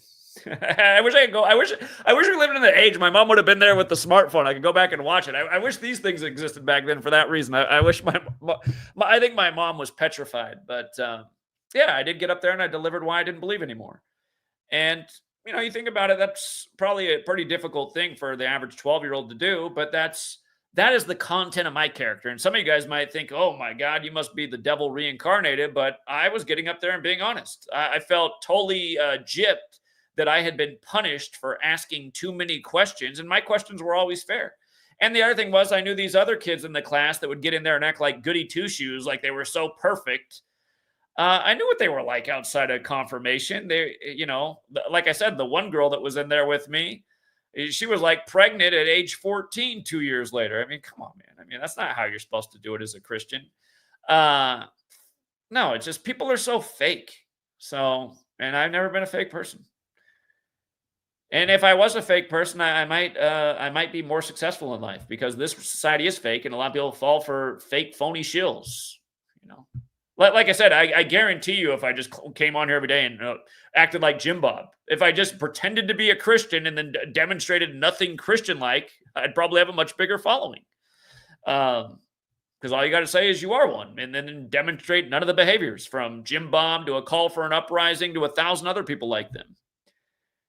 Speaker 1: I wish I could go. I wish we lived in the age my mom would have been there with the smartphone. I could go back and watch it. I wish these things existed back then for that reason. I wish I think my mom was petrified. But yeah, I did get up there and I delivered why I didn't believe anymore. And you think about it, that's probably a pretty difficult thing for the average 12-year-old to do. But that is the content of my character. And some of you guys might think, oh my God, you must be the devil reincarnated. But I was getting up there and being honest. I felt totally gypped that I had been punished for asking too many questions. And my questions were always fair. And the other thing was, I knew these other kids in the class that would get in there and act like goody two-shoes, like they were so perfect. I knew what they were like outside of confirmation. They, like I said, the one girl that was in there with me, she was like pregnant at age 14 2 years later. I mean, come on, man. I mean, that's not how you're supposed to do it as a Christian. No, it's just people are so fake. So, and I've never been a fake person. And if I was a fake person, I might be more successful in life, because this society is fake, and a lot of people fall for fake, phony shills. Like I said, I guarantee you, if I just came on here every day and acted like Jimbob, if I just pretended to be a Christian and then demonstrated nothing Christian-like, I'd probably have a much bigger following. Because all you got to say is you are one, and then demonstrate none of the behaviors, from Jimbob to a call for an uprising to 1,000 other people like them.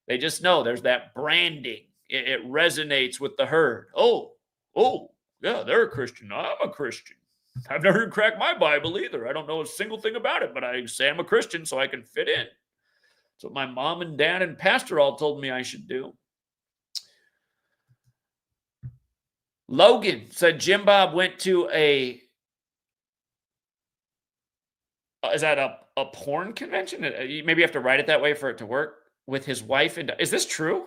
Speaker 1: They just know there's that branding. It resonates with the herd. Oh, yeah, they're a Christian. I'm a Christian. I've never cracked my Bible either. I don't know a single thing about it, but I say I'm a Christian so I can fit in. That's what my mom and dad and pastor all told me I should do. Logan said Jimbob went to is that a porn convention? Maybe you have to write it that way for it to work. With his wife, and is this true?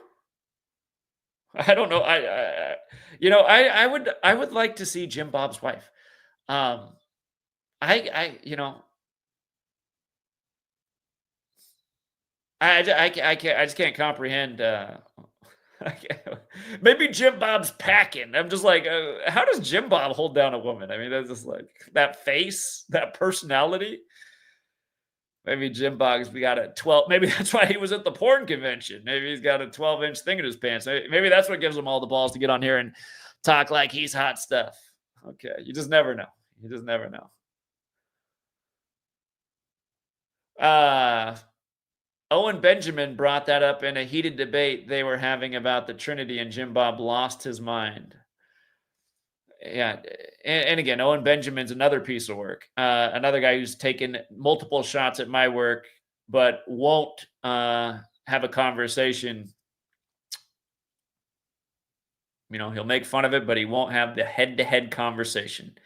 Speaker 1: I don't know. I would like to see Jimbob's wife. I just can't comprehend. Maybe Jimbob's packing. I'm just like, how does Jimbob hold down a woman? I mean, that's just like that face, that personality. Maybe Jimbob's got a 12. Maybe that's why he was at the porn convention. Maybe he's got a 12-inch thing in his pants. Maybe that's what gives him all the balls to get on here and talk like he's hot stuff. Okay, you just never know. You just never know. Owen Benjamin brought that up in a heated debate they were having about the Trinity, and Jimbob lost his mind. Yeah, and again, Owen Benjamin's another piece of work. Another guy who's taken multiple shots at my work, but won't have a conversation. He'll make fun of it, but he won't have the head-to-head conversation.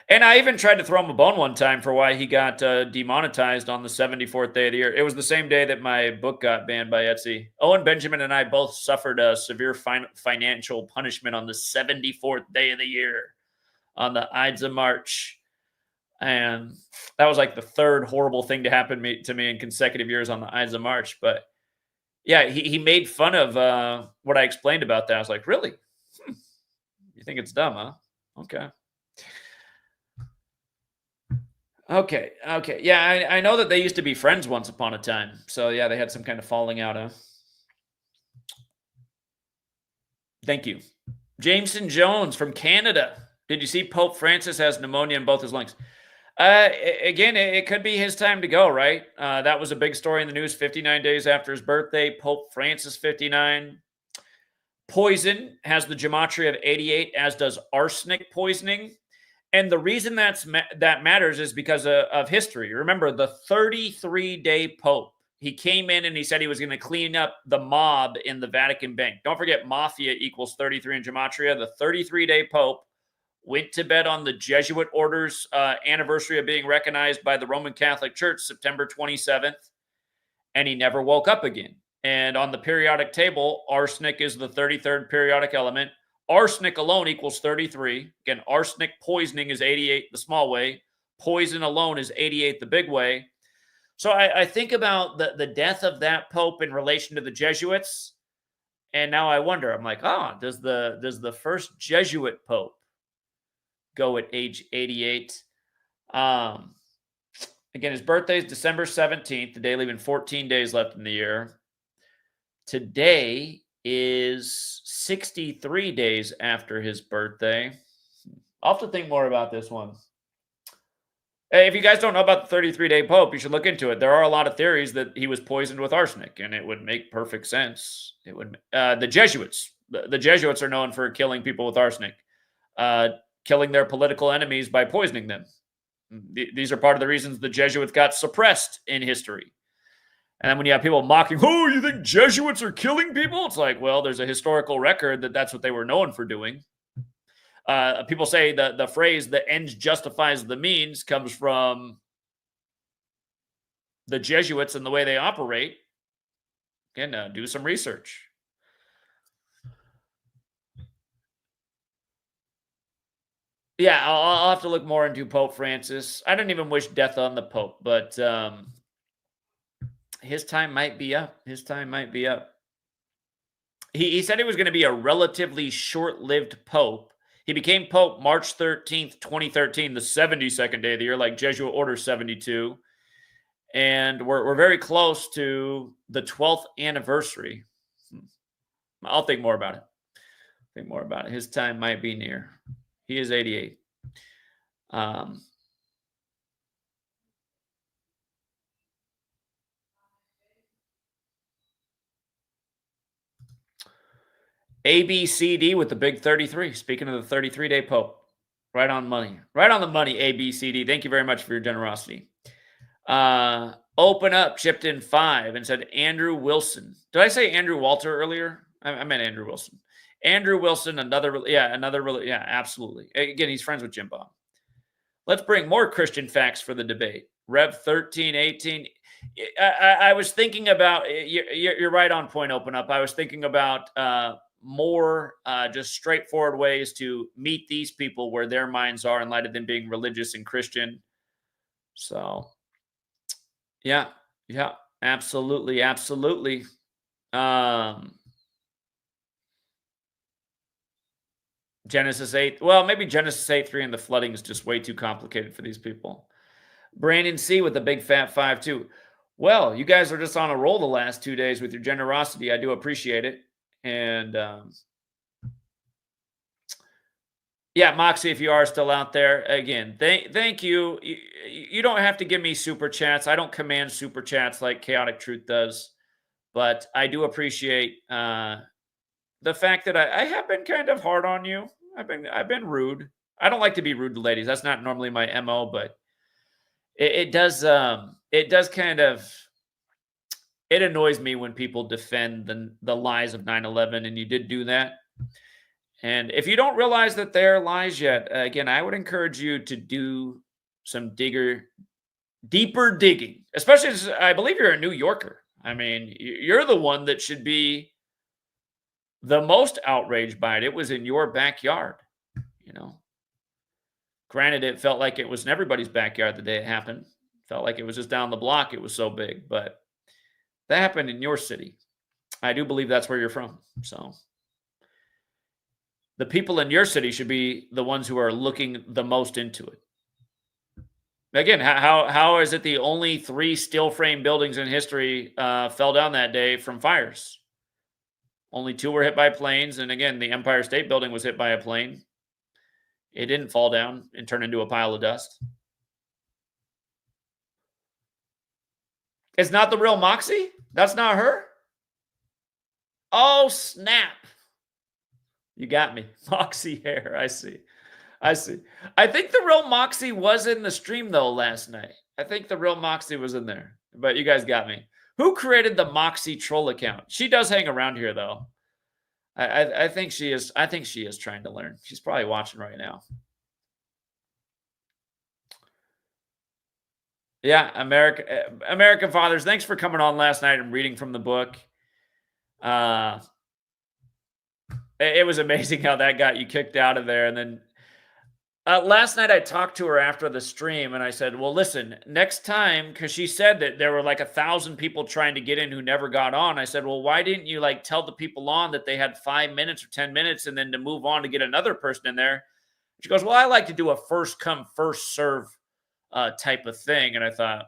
Speaker 1: And I even tried to throw him a bone one time for why he got demonetized on the 74th day of the year. It was the same day that my book got banned by Etsy. Owen Benjamin and I both suffered a severe financial punishment on the 74th day of the year on the Ides of March. And that was like the third horrible thing to happen to me in consecutive years on the Ides of March. But yeah, he made fun of what I explained about that. I was like, really? You think it's dumb, huh? Okay. Okay. Yeah, I know that they used to be friends once upon a time. So yeah, they had some kind of falling out, huh? Thank you. Jameson Jones from Canada. Did you see Pope Francis has pneumonia in both his lungs? Again, it could be his time to go, right? That was a big story in the news 59 days after his birthday. Pope Francis, 59. Poison has the gematria of 88, as does arsenic poisoning. And the reason that matters is because of history. Remember, the 33-day Pope, he came in and he said he was going to clean up the mob in the Vatican Bank. Don't forget, mafia equals 33 in gematria. The 33-day Pope went to bed on the Jesuit order's anniversary of being recognized by the Roman Catholic Church, September 27th, and he never woke up again. And on the periodic table, arsenic is the 33rd periodic element. Arsenic alone equals 33. Again, arsenic poisoning is 88, the small way. Poison alone is 88, the big way. So I think about the death of that Pope in relation to the Jesuits. And now I wonder, I'm like, does the first Jesuit Pope go at age 88? Again, his birthday is December 17th, the day leaving 14 days left in the year. Today is 63 days after his birthday. I'll have to think more about this one. Hey, if you guys don't know about the 33-day Pope, you should look into it. There are a lot of theories that he was poisoned with arsenic, and it would make perfect sense. It would. The Jesuits. The Jesuits are known for killing people with arsenic, killing their political enemies by poisoning them. These are part of the reasons the Jesuits got suppressed in history. And then when you have people mocking, oh, you think Jesuits are killing people? It's like, well, there's a historical record that that's what they were known for doing. People say that the phrase "the end justifies the means" comes from the Jesuits and the way they operate. Again, do some research. Yeah, I'll have to look more into Pope Francis. I don't even wish death on the Pope, but his time might be up. His time might be up. He said he was going to be a relatively short-lived Pope. He became Pope March 13th, 2013, the 72nd day of the year, like Jesuit Order 72. And we're very close to the 12th anniversary. I'll think more about it. His time might be near. He is 88. ABCD with the big 33. Speaking of the 33-day Pope. Right on money. Right on the money, ABCD. Thank you very much for your generosity. Open Up chipped in 5 and said Andrew Wilson. Did I say Andrew Walter earlier? I meant Andrew Wilson. Andrew Wilson, absolutely. Again, he's friends with Jimbob. Let's bring more Christian facts for the debate. Rev 1318. I was thinking about, you're right on point, Open Up. I was thinking about more just straightforward ways to meet these people where their minds are in light of them being religious and Christian. So, yeah, absolutely. Genesis 8. Well, maybe Genesis 8:3 and the flooding is just way too complicated for these people. Brandon C with the big fat 5 too. Well, you guys are just on a roll the last 2 days with your generosity. I do appreciate it. And yeah, Moxie, if you are still out there, again, thank you. You don't have to give me super chats. I don't command super chats like Chaotic Truth does, but I do appreciate the fact that I have been kind of hard on you. I've been rude. I don't like to be rude to ladies. That's not normally my MO, but it does kind of, it annoys me when people defend the lies of 9/11, and you did do that. And if you don't realize that they're lies yet, again, I would encourage you to do some deeper digging, especially as I believe you're a New Yorker. I mean, you're the one that should be the most outraged by it. It was in your backyard, you know. Granted, it felt like it was in everybody's backyard the day it happened. It felt like it was just down the block. It was so big, but that happened in your city. I do believe that's where you're from. So the people in your city should be the ones who are looking the most into it. Again, how is it the only 3 steel frame buildings in history fell down that day from fires? Only 2 were hit by planes. And again, the Empire State Building was hit by a plane. It didn't fall down and turn into a pile of dust. It's not the real Moxie? That's not her? Oh, snap. You got me. Moxie hair. I see. I see. I think the real Moxie was in the stream, though, last night. I think the real Moxie was in there. But you guys got me. Who created the Moxie troll account? She does hang around here, though. I think she is. I think she is trying to learn. She's probably watching right now. Yeah, American Fathers. Thanks for coming on last night and reading from the book. It was amazing how that got you kicked out of there. And then last night I talked to her after the stream, and I said, "Well, listen, next time," because she said that there were like 1,000 people trying to get in who never got on. I said, "Well, why didn't you like tell the people on that they had 5 minutes or 10 minutes, and then to move on to get another person in there?" She goes, "Well, I like to do a first come, first serve type of thing." And I thought,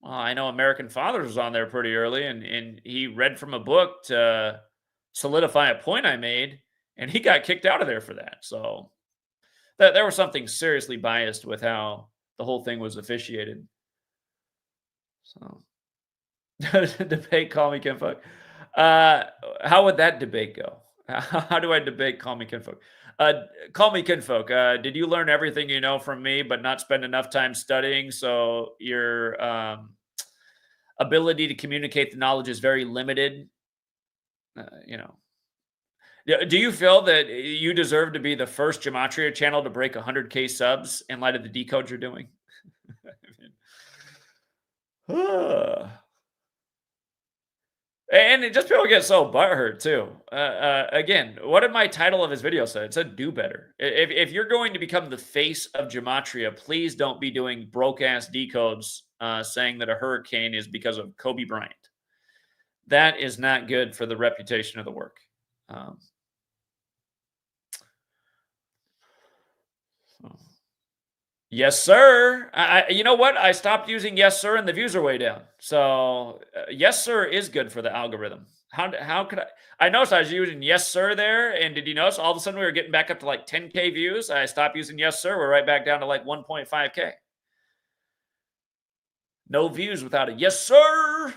Speaker 1: well, I know American Fathers was on there pretty early, and he read from a book to solidify a point I made, and he got kicked out of there for that. So there was something seriously biased with how the whole thing was officiated. So debate, call me kinfolk. How would that debate go? How do I debate call me kinfolk? Call me kinfolk. Did you learn everything you know from me, but not spend enough time studying? So your ability to communicate the knowledge is very limited. You know, do you feel that you deserve to be the first Gematria channel to break 100K subs in light of the decodes you're doing? And just people get so butthurt too. Again, what did my title of his video say? It said "Do better." If you're going to become the face of Gematria, please don't be doing broke ass decodes saying that a hurricane is because of Kobe Bryant. That is not good for the reputation of the work. Yes, sir. You know what? I stopped using yes, sir, and the views are way down. So yes, sir is good for the algorithm. How could I noticed I was using yes, sir there, and did you notice all of a sudden we were getting back up to like 10K views? I stopped using yes, sir. We're right back down to like 1.5K. No views without a yes, sir.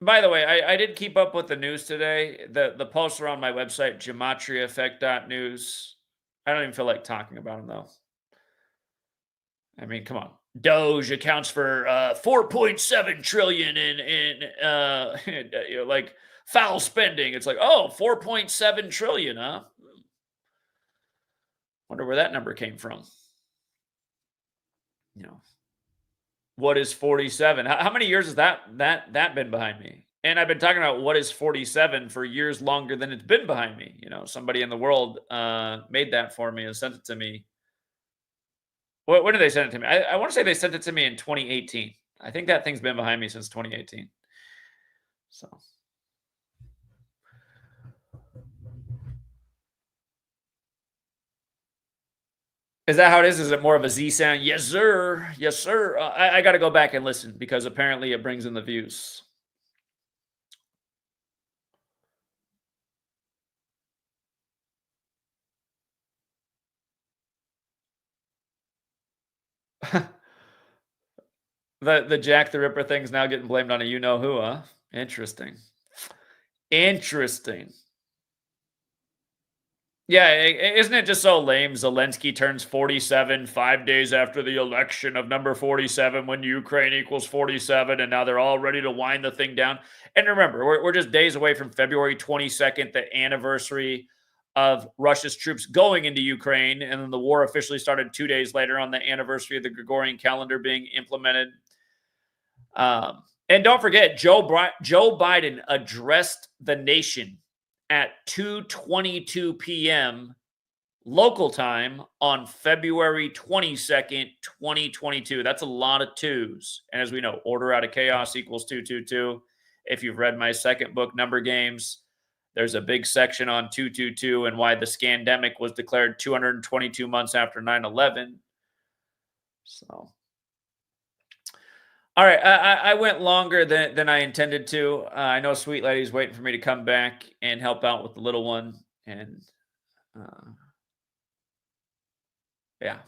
Speaker 1: By the way, I did keep up with the news today. The posts are on my website, GematriaEffectNews. I don't even feel like talking about them, though. I mean, come on. Doge accounts for 4.7 trillion in you know, like foul spending. It's like, oh, 4.7 trillion, huh? Wonder where that number came from. You know, what is 47? How many years has that been behind me? And I've been talking about what is 47 for years longer than it's been behind me. You know, somebody in the world made that for me and sent it to me. When did they send it to me? I want to say they sent it to me in 2018. I think that thing's been behind me since 2018. So. Is that how it is? Is it more of a Z sound? Yes, sir. Yes, sir. I got to go back and listen because apparently it brings in the views. The Jack the Ripper thing's now getting blamed on a you-know-who, huh? Interesting. Interesting. Yeah, isn't it just so lame? Zelensky turns 47 5 days after the election of number 47 when Ukraine equals 47, and now they're all ready to wind the thing down. And remember, we're just days away from February 22nd, the anniversary of Russia's troops going into Ukraine, and then the war officially started 2 days later on the anniversary of the Gregorian calendar being implemented. And don't forget, Joe Biden addressed the nation at 2:22 p.m. local time on February 22nd, 2022. That's a lot of twos. And as we know, order out of chaos equals 222. If you've read my second book, Number Games, there's a big section on 222 and why the scandemic was declared 222 months after 9/11. So All right, I went longer than I intended to. I know Sweet Lady's waiting for me to come back and help out with the little one, and uh, yeah.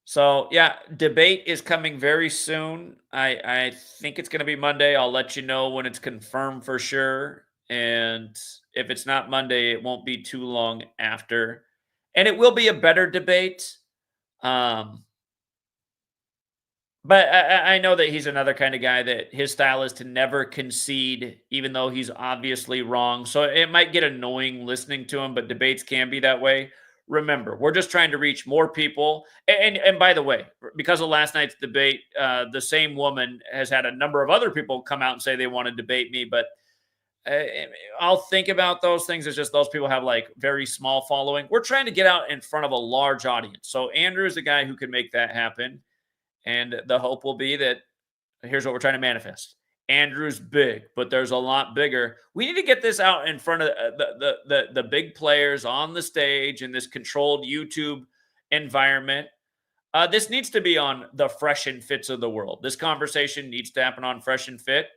Speaker 1: So yeah, debate is coming very soon. I think it's going to be Monday. I'll let you know when it's confirmed for sure, and if it's not Monday, it won't be too long after, and it will be a better debate. Um, But I know that he's another kind of guy that his style is to never concede, even though he's obviously wrong. So it might get annoying listening to him, but debates can be that way. Remember, we're just trying to reach more people. And by the way, because of last night's debate, the same woman has had a number of other people come out and say they want to debate me. But uh, I'll think about those things. It's just those people have like very small following. We're trying to get out in front of a large audience. So Andrew is the guy who can make that happen. And the hope will be that here's what we're trying to manifest. Andrew's big, but there's a lot bigger. We need to get this out in front of the big players on the stage in this controlled YouTube environment. This needs to be on the Fresh and Fits of the world. This conversation needs to happen on Fresh and Fit.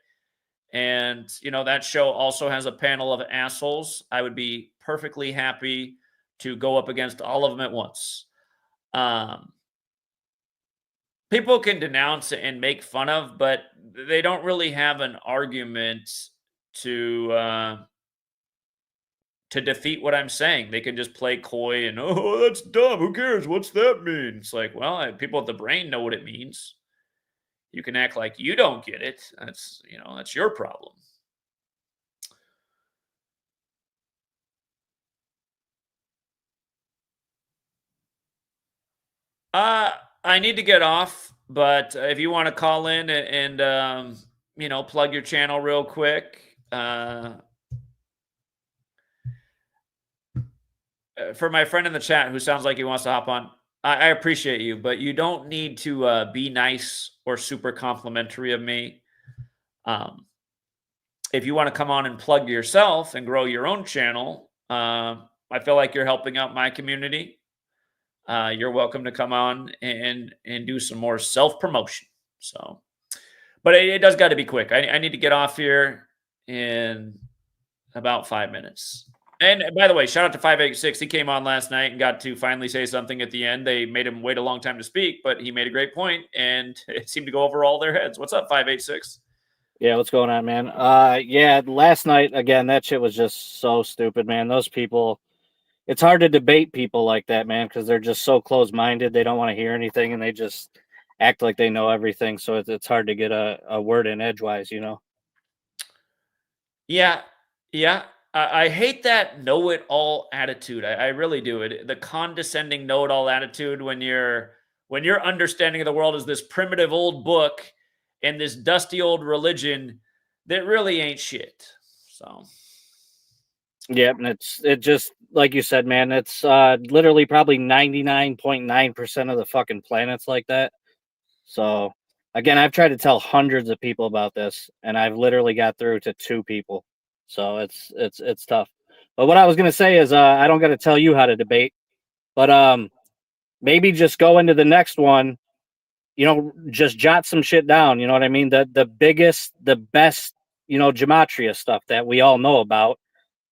Speaker 1: And, you know, that show also has a panel of assholes. I would be perfectly happy to go up against all of them at once. People can denounce and make fun of, but they don't really have an argument to to defeat what I'm saying. They can just play coy and oh, that's dumb. Who cares? What's that mean? It's like, well, people with the brain know what it means. You can act like you don't get it. That's that's your problem. Uh, I need to get off, but if you want to call in and plug your channel real quick, for my friend in the chat who sounds like he wants to hop on, I appreciate you, but you don't need to be nice or super complimentary of me. If you want to come on and plug yourself and grow your own channel, I feel like you're helping out my community. You're welcome to come on and do some more self promotion. So, but it does got to be quick. I need to get off here in about 5 minutes. And by the way, shout out to 586. He came on last night and got to finally say something at the end. They made him wait a long time to speak, but he made a great point and it seemed to go over all their heads. What's up, 586?
Speaker 2: Yeah, what's going on, man? Yeah, last night again, that shit was just so stupid, man. Those people, it's hard to debate people like that, man, because they're just so close-minded. They don't want to hear anything, and they just act like they know everything. So it's hard to get a word in edgewise, you know.
Speaker 1: Yeah, yeah. I hate that know-it-all attitude. I really do. The condescending know-it-all attitude when your understanding of the world is this primitive old book and this dusty old religion that really ain't shit. So
Speaker 2: Yeah, and it just like you said, man. It's literally probably 99.9% of the fucking planets like that. So again, I've tried to tell hundreds of people about this, and I've literally got through to 2 people. So it's tough. But what I was gonna say is, I don't got to tell you how to debate, but maybe just go into the next one. You know, just jot some shit down. You know what I mean? The biggest, the best, gematria stuff that we all know about.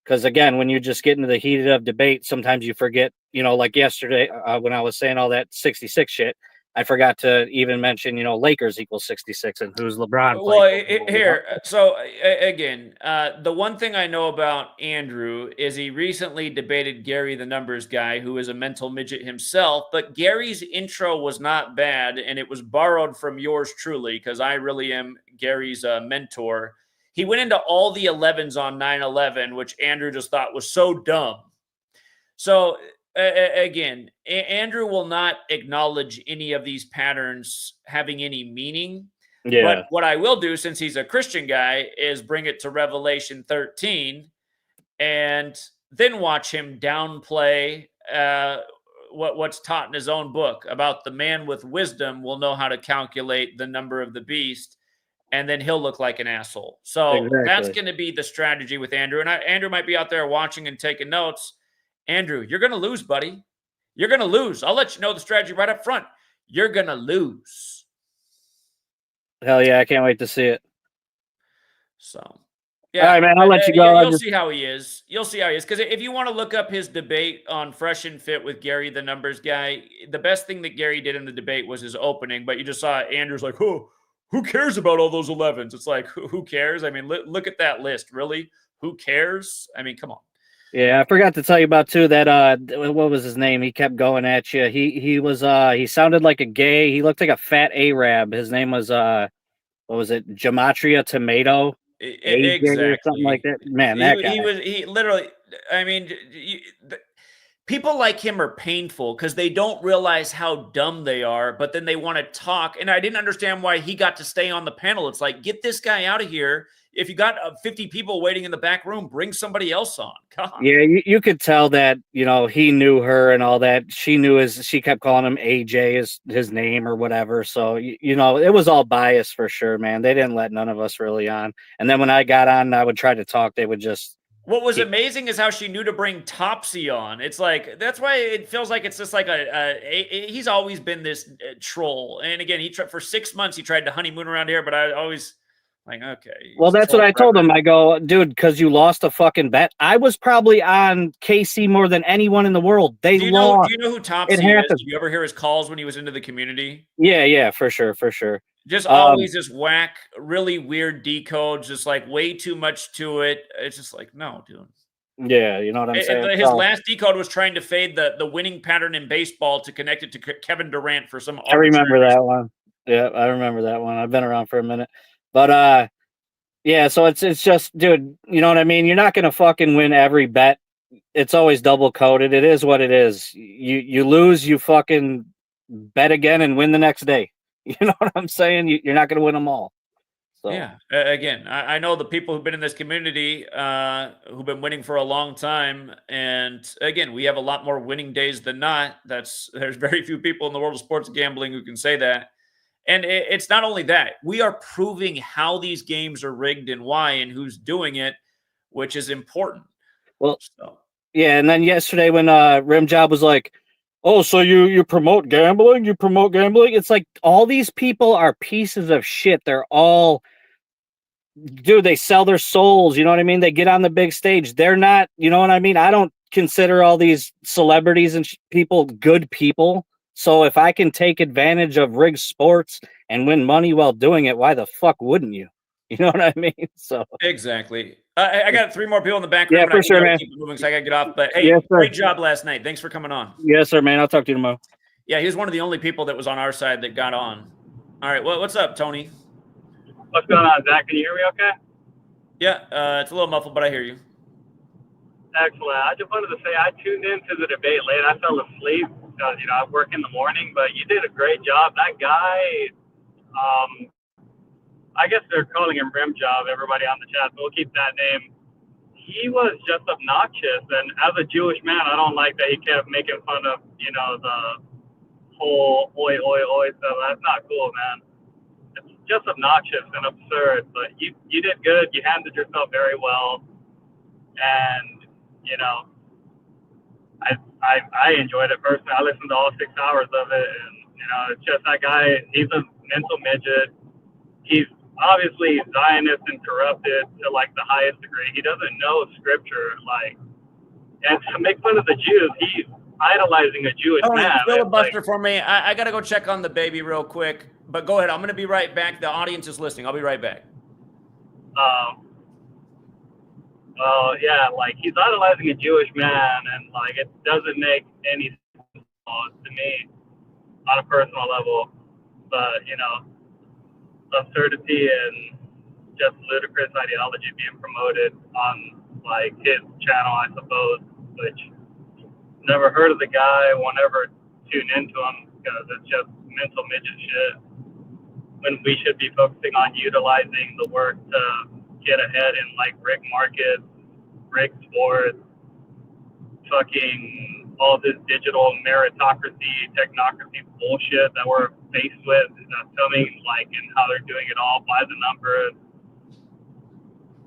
Speaker 2: Because again, when you just get into the heat of debate, sometimes you forget. Like yesterday when I was saying all that 66 shit, I forgot to even mention, Lakers equals 66 and who's LeBron
Speaker 1: well,
Speaker 2: playing for,
Speaker 1: here. So again, the one thing I know about Andrew is he recently debated Gary, the numbers guy, who is a mental midget himself. But Gary's intro was not bad, and it was borrowed from yours truly because I really am Gary's mentor. He went into all the 11s on 9/11, which Andrew just thought was so dumb. So again, Andrew will not acknowledge any of these patterns having any meaning.
Speaker 2: Yeah.
Speaker 1: But what I will do, since he's a Christian guy, is bring it to Revelation 13 and then watch him downplay what's taught in his own book about the man with wisdom will know how to calculate the number of the beast, and then he'll look like an asshole. So that's going to be the strategy with Andrew. And Andrew might be out there watching and taking notes. Andrew, you're going to lose, buddy. You're going to lose. I'll let you know the strategy right up front. You're going to lose.
Speaker 2: Hell yeah, I can't wait to see it.
Speaker 1: So,
Speaker 2: All
Speaker 1: yeah,
Speaker 2: right, man, I'll let you go.
Speaker 1: you'll see how he is. You'll see how he is. Because if you want to look up his debate on Fresh and Fit with Gary, the numbers guy, the best thing that Gary did in the debate was his opening. But you just saw Andrew's like, oh, who cares about all those 11s? It's like, who cares? I mean, look at that list. Really? Who cares? I mean, come on.
Speaker 2: Yeah, I forgot to tell you about too that what was his name? He kept going at you. He was he sounded like a gay. He looked like a fat Arab. His name was what was it? Gematria Tomato AJ or something like
Speaker 1: Exactly.
Speaker 2: that. Man, that guy.
Speaker 1: He literally. I mean, people like him are painful because they don't realize how dumb they are, but then they want to talk. And I didn't understand why he got to stay on the panel. It's like, get this guy out of here. If you got 50 people waiting in the back room, bring somebody else on. God.
Speaker 2: Yeah, you could tell that, he knew her and all that. She knew she kept calling him AJ his name or whatever. So, it was all biased for sure, man. They didn't let none of us really on. And then when I got on, I would try to talk. They would just.
Speaker 1: What was amazing is how she knew to bring Topsy on. It's like, that's why it feels like it's just like he's always been this troll. And again, for 6 months, he tried to honeymoon around here, but I always like, okay.
Speaker 2: Well, that's what I told him. I go, dude, because you lost a fucking bet. I was probably on KC more than anyone in the world. They lost.
Speaker 1: Do you know who Topsy is? Did you ever hear his calls when he was into the community?
Speaker 2: Yeah, for sure.
Speaker 1: Just always just whack, really weird decodes, just like way too much to it. It's just like, no, dude.
Speaker 2: Yeah, you know what I'm saying?
Speaker 1: His last decode was trying to fade the winning pattern in baseball to connect it to Kevin Durant for some.
Speaker 2: I remember that one. Yeah, I remember that one. I've been around for a minute. But yeah, so it's just, dude, you know what I mean? You're not gonna fucking win every bet. It's always double coded. It is what it is. You lose, you fucking bet again and win the next day. You know what I'm saying? You're not gonna win them all. So.
Speaker 1: Yeah. Again, I know the people who've been in this community who've been winning for a long time, and again, we have a lot more winning days than not. There's very few people in the world of sports gambling who can say that. And it's not only that, we are proving how these games are rigged and why and who's doing it, which is important.
Speaker 2: Well, yeah, and then yesterday when Rim Job was like, "Oh, so you promote gambling? You promote gambling?" It's like all these people are pieces of shit. They're all, dude, they sell their souls. You know what I mean? They get on the big stage. They're not. You know what I mean? I don't consider all these celebrities and people good people. So if I can take advantage of rigged sports and win money while doing it, why the fuck wouldn't you? You know what I mean? So
Speaker 1: exactly. I got 3 more people in the back room.
Speaker 2: Yeah, for sure, man.
Speaker 1: Keep moving, so I got to get off. But hey,
Speaker 2: yes,
Speaker 1: great job last night. Thanks for coming on.
Speaker 2: Yes, sir, man. I'll talk to you tomorrow.
Speaker 1: Yeah, he was one of the only people that was on our side that got on. All right, what's up, Tony?
Speaker 3: What's going on, Zach? Can you hear me okay?
Speaker 1: Yeah, it's a little muffled, but I hear you.
Speaker 3: Excellent. I just wanted to say I tuned into the debate late. I fell asleep because, I work in the morning, but you did a great job. That guy, I guess they're calling him Rim Job, everybody on the chat, so we'll keep that name. He was just obnoxious, and as a Jewish man, I don't like that he kept making fun of, the whole oi, oi, oi stuff. That's not cool, man. It's just obnoxious and absurd, but you did good. You handled yourself very well, and I enjoyed it personally. I listened to all 6 hours of it, and it's just that guy. He's a mental midget. He's obviously Zionist and corrupted to like the highest degree. He doesn't know scripture, and to make fun of the Jews, he's idolizing a Jewish man.
Speaker 1: Filibuster for me. I got to go check on the baby real quick, but go ahead. I'm going to be right back. The audience is listening. I'll be right back.
Speaker 3: Well, yeah, he's idolizing a Jewish man, and it doesn't make any sense to me on a personal level. But absurdity and just ludicrous ideology being promoted on his channel, I suppose. Which never heard of the guy, won't ever tune into him because it's just mental midget shit. When we should be focusing on utilizing the work to get ahead in rig markets, rig sports, fucking all this digital meritocracy, technocracy bullshit that we're faced with that's coming, and how they're doing it all by the numbers.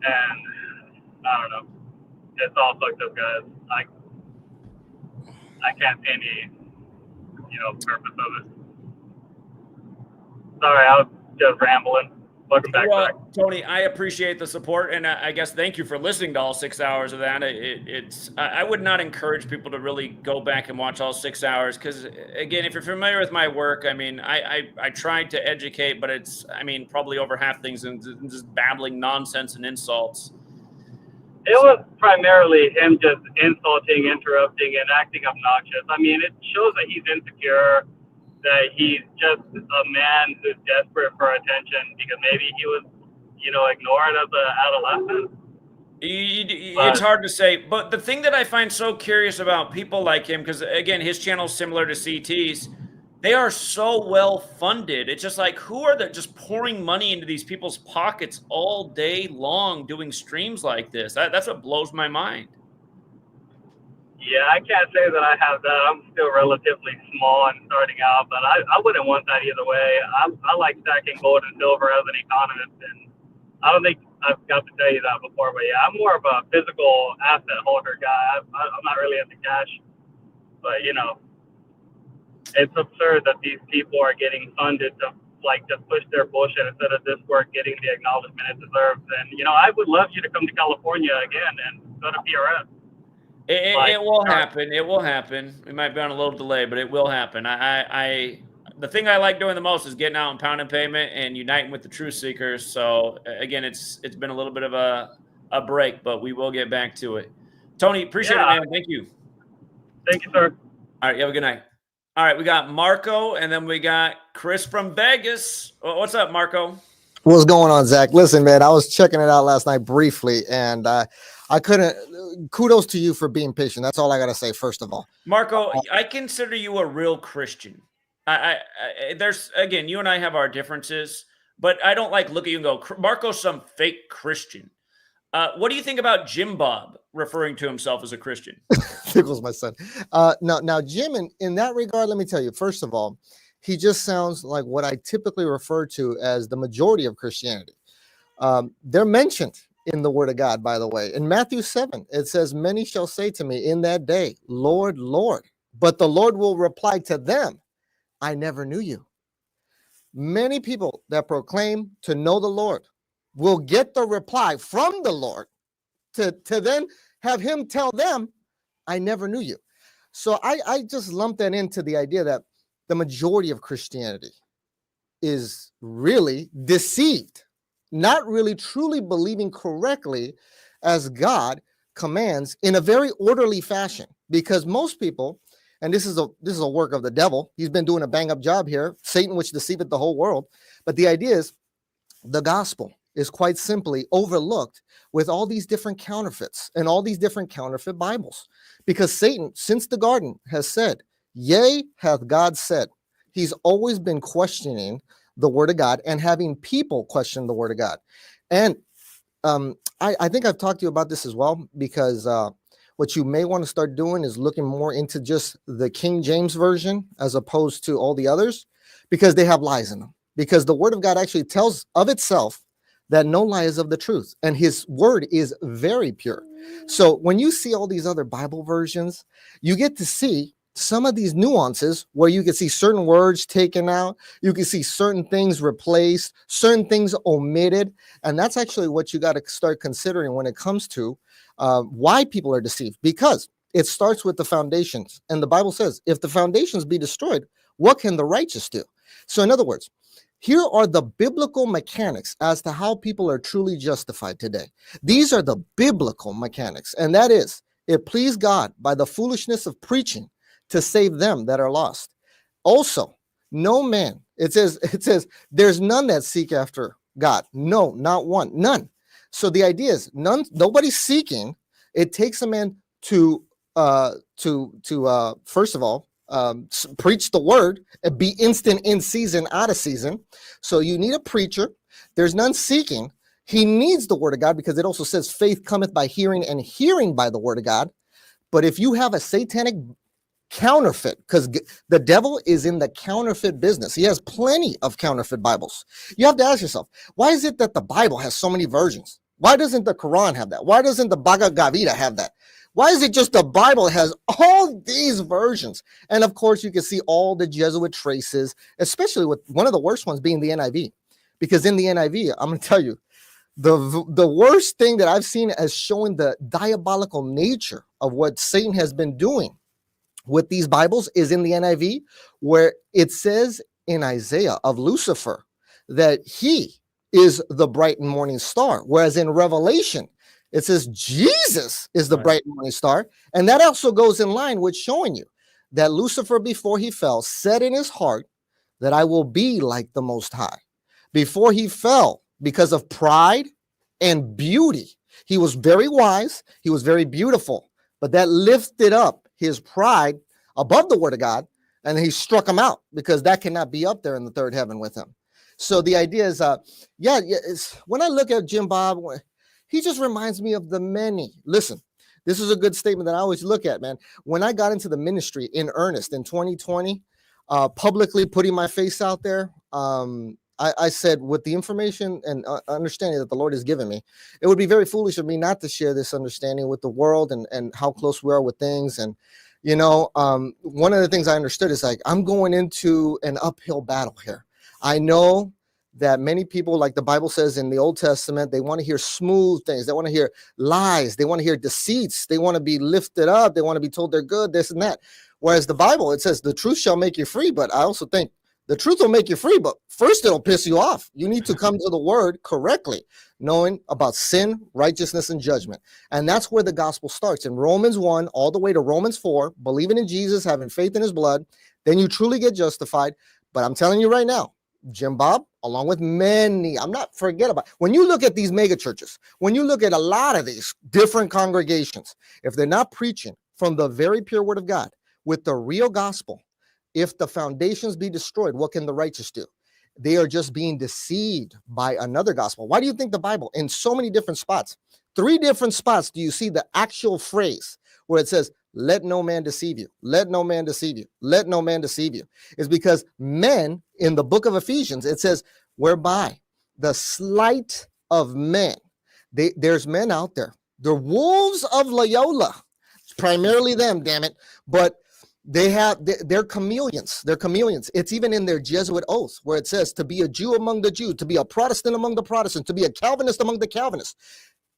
Speaker 3: And I don't know. It's all fucked up, guys. I can't see any, purpose of it. Sorry, just rambling. Welcome back,
Speaker 1: Well,
Speaker 3: Zach.
Speaker 1: Tony, I appreciate the support, and I guess thank you for listening to all 6 hours of that. I would not encourage people to really go back and watch all 6 hours because, again, if you're familiar with my work, I mean, I tried to educate, but it's, I mean, probably over half things and just babbling nonsense and insults.
Speaker 3: It was primarily him just insulting, interrupting, and acting obnoxious. I mean, it shows that he's insecure, that he's just a man who's desperate for attention because maybe he was, ignored as an adolescent.
Speaker 1: It's hard to say, but the thing that I find so curious about people like him, because again, his channel is similar to CT's, they are so well funded. It's just like, who are they just pouring money into these people's pockets all day long doing streams like this? That's what blows my mind.
Speaker 3: Yeah, I can't say that I have that. I'm still relatively small and starting out, but I wouldn't want that either way. I like stacking gold and silver as an economist, and I don't think I've got to tell you that before, but yeah, I'm more of a physical asset holder guy. I'm not really into cash, but it's absurd that these people are getting funded to just push their bullshit instead of this work getting the acknowledgement it deserves. And I would love you to come to California again and go to PRS.
Speaker 1: It will happen. It will happen. We might be on a little delay, but it will happen. The thing I like doing the most is getting out and pounding pavement and uniting with the truth seekers. So again, it's been a little bit of a break, but we will get back to it. Tony, appreciate it, man. Thank you.
Speaker 3: Thank you, sir.
Speaker 1: All right, you have a good night. All right, we got Marco, and then we got Chris from Vegas. What's up, Marco?
Speaker 4: What's going on, Zach? Listen, man, I was checking it out last night briefly, and I couldn't. Kudos to you for being patient. That's all I got to say, first of all.
Speaker 1: Marco, I consider you a real Christian. There's, again, you and I have our differences, but I don't look at you and go, Marco's some fake Christian. What do you think about Jimbob referring to himself as a Christian?
Speaker 4: Tickles my son. Now, Jim, in that regard, let me tell you, first of all, he just sounds like what I typically refer to as the majority of Christianity. They're mentioned in the Word of God, by the way. In Matthew 7, it says, many shall say to me in that day, Lord, Lord. But the Lord will reply to them, I never knew you. Many people that proclaim to know the Lord will get the reply from the Lord to then have him tell them, I never knew you. So I just lump that into the idea that the majority of Christianity is really deceived, not really truly believing correctly as God commands in a very orderly fashion. Because most people, and this is a work of the devil, he's been doing a bang up job here, Satan which deceiveth the whole world. But the idea is the gospel is quite simply overlooked with all these different counterfeits and all these different counterfeit Bibles. Because Satan, since the garden, has said, yea, hath God said. He's always been questioning the Word of God and having people question the Word of God. And I think I've talked to you about this as well, because what you may want to start doing is looking more into just the King James Version as opposed to all the others, because they have lies in them. Because the Word of God actually tells of itself that no lie is of the truth, and his word is very pure. So when you see all these other Bible versions, you get to see some of these nuances where you can see certain words taken out, you can see certain things replaced, certain things omitted, and that's actually what you got to start considering when it comes to why people are deceived, because it starts with the foundations. And the Bible says, if the foundations be destroyed, what can the righteous do? So in other words, here are the biblical mechanics as to how people are truly justified today. These are the biblical mechanics, and that is, it pleased God by the foolishness of preaching to save them that are lost. Also, no man, it says, there's none that seek after God. No, not one, none. So the idea is nobody's seeking. It takes a man to first of all, preach the word and be instant in season, out of season. So you need a preacher. There's none seeking. He needs the word of God, because it also says faith cometh by hearing, and hearing by the word of God. But if you have a satanic counterfeit, because the devil is in the counterfeit business, he has plenty of counterfeit Bibles. You have to ask yourself, why is it that the Bible has so many versions? Why doesn't the Quran have that? Why doesn't the Bhagavad Gita have that? Why is it just the Bible has all these versions? And of course, you can see all the Jesuit traces, especially with one of the worst ones being the NIV. Because in the NIV, I'm going to tell you, the worst thing that I've seen as showing the diabolical nature of what Satan has been doing with these Bibles is in the NIV, where it says in Isaiah of Lucifer that he is the bright and morning star, whereas in Revelation it says Jesus is the bright and morning star. And that also goes in line with showing you that Lucifer, before he fell, said in his heart that I will be like the Most High. Before he fell, because of pride and beauty, he was very wise, he was very beautiful, but that lifted up his pride above the word of God, and he struck him out, because that cannot be up there in the third heaven with him. So the idea is, it's, when I look at Jimbob, he just reminds me of the many. Listen, this is a good statement that I always look at, man. When I got into the ministry in earnest in 2020, publicly putting my face out there, I said, with the information and understanding that the Lord has given me, it would be very foolish of me not to share this understanding with the world and how close we are with things. And, you know, one of the things I understood is, like, I'm going into an uphill battle here. I know that many people, like the Bible says in the Old Testament, they want to hear smooth things. They want to hear lies. They want to hear deceits. They want to be lifted up. They want to be told they're good, this and that. Whereas the Bible, it says the truth shall make you free. But I also think the truth will make you free, but first it'll piss you off. You need to come to the word correctly, knowing about sin, righteousness, and judgment. And that's where the gospel starts. In Romans 1 all the way to Romans 4, believing in Jesus, having faith in his blood, then you truly get justified. But I'm telling you right now, Jimbob, along with many, forget about, when you look at these mega churches, when you look at a lot of these different congregations, if they're not preaching from the very pure word of God with the real gospel, if the foundations be destroyed, what can the righteous do? They are just being deceived by another gospel. Why do you think the Bible, in so many different spots, 3 different spots, do you see the actual phrase where it says, let no man deceive you, let no man deceive you, let no man deceive you? Is because men, in the book of Ephesians, it says, whereby the sleight of men, there's men out there, they're wolves of Loyola, it's primarily them, damn it, but they're chameleons. They're chameleons. It's even in their Jesuit oath where it says to be a Jew among the Jews, to be a Protestant among the Protestants, to be a Calvinist among the Calvinists.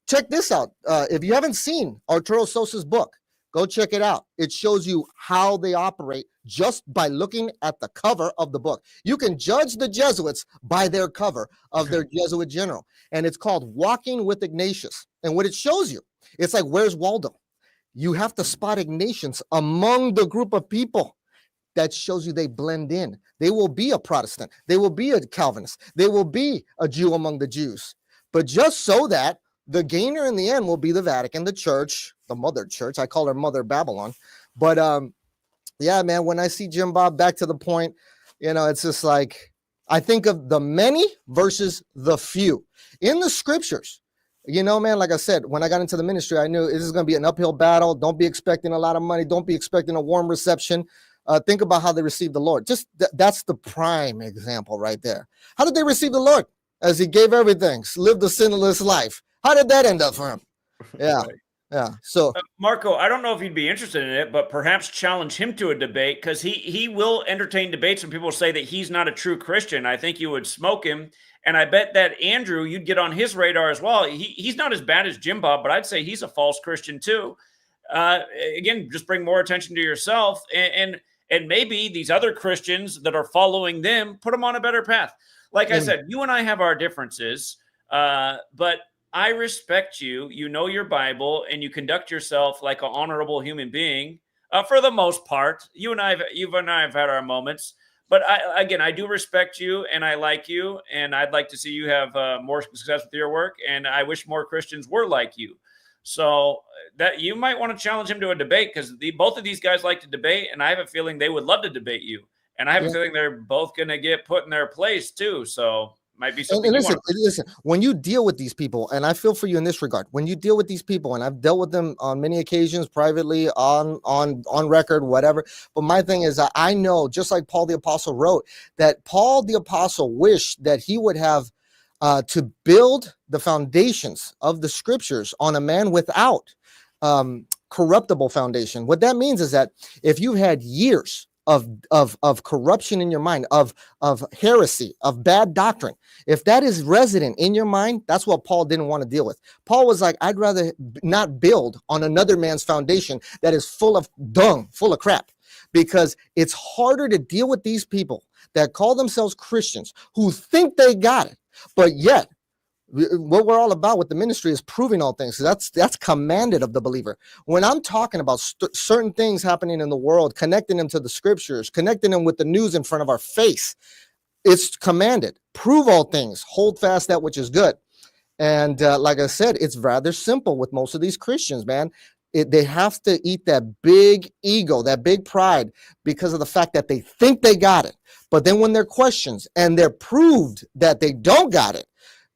Speaker 4: Check this out. If you haven't seen Arturo Sosa's book, go check it out. It shows you how they operate just by looking at the cover of the book. You can judge the Jesuits by their cover of their Jesuit general. And it's called Walking with Ignatius. And what it shows you, it's like, where's Waldo? You have to spot Ignatius among the group of people. That shows you they blend in. They will be a Protestant. They will be a Calvinist. They will be a Jew among the Jews. But just so that the gainer in the end will be the Vatican, the church, the mother church. I call her Mother Babylon. But yeah, man, when I see Jimbob, back to the point, you know, it's just like, I think of the many versus the few. In the scriptures, you know, man, like I said, when I got into the ministry, I knew this is going to be an uphill battle. Don't be expecting a lot of money. Don't be expecting a warm reception. Think about how they received the Lord. Just that's the prime example right there. How did they receive the Lord? As he gave everything, lived a sinless life. How did that end up for him? Yeah. Right. Yeah. So
Speaker 1: Marco, I don't know if you'd be interested in it, but perhaps challenge him to a debate, because he will entertain debates when people say that he's not a true Christian. I think you would smoke him. And I bet that Andrew, you'd get on his radar as well. He's not as bad as Jimbob, but I'd say he's a false Christian too. Again, just bring more attention to yourself, and maybe these other Christians that are following them, put them on a better path. Like I said, you and I have our differences, but I respect you. You know your Bible, and you conduct yourself like an honorable human being for the most part. You and I have had our moments. But I do respect you, and I like you, and I'd like to see you have more success with your work, and I wish more Christians were like you. So that you might want to challenge him to a debate, because both of these guys like to debate, and I have a feeling they would love to debate you. And I have a feeling they're both going to get put in their place too. So might be something.
Speaker 4: And listen, when you deal with these people, and I feel for you in this regard, when you deal with these people, and I've dealt with them on many occasions, privately, on record, whatever. But my thing is, I know, just like Paul the Apostle wrote, that Paul the Apostle wished that he would have to build the foundations of the scriptures on a man without corruptible foundation. What that means is that if you had years of corruption in your mind, of heresy, of bad doctrine, if that is resident in your mind, that's what Paul didn't want to deal with. Paul was like, I'd rather not build on another man's foundation that is full of dung, full of crap, because it's harder to deal with these people that call themselves Christians who think they got it, but yet what we're all about with the ministry is proving all things. So that's commanded of the believer. When I'm talking about certain things happening in the world, connecting them to the scriptures, connecting them with the news in front of our face, it's commanded. Prove all things, hold fast that which is good. And like I said, it's rather simple with most of these Christians, man. They have to eat that big ego, that big pride, because of the fact that they think they got it. But then when they're questioned and they're proved that they don't got it,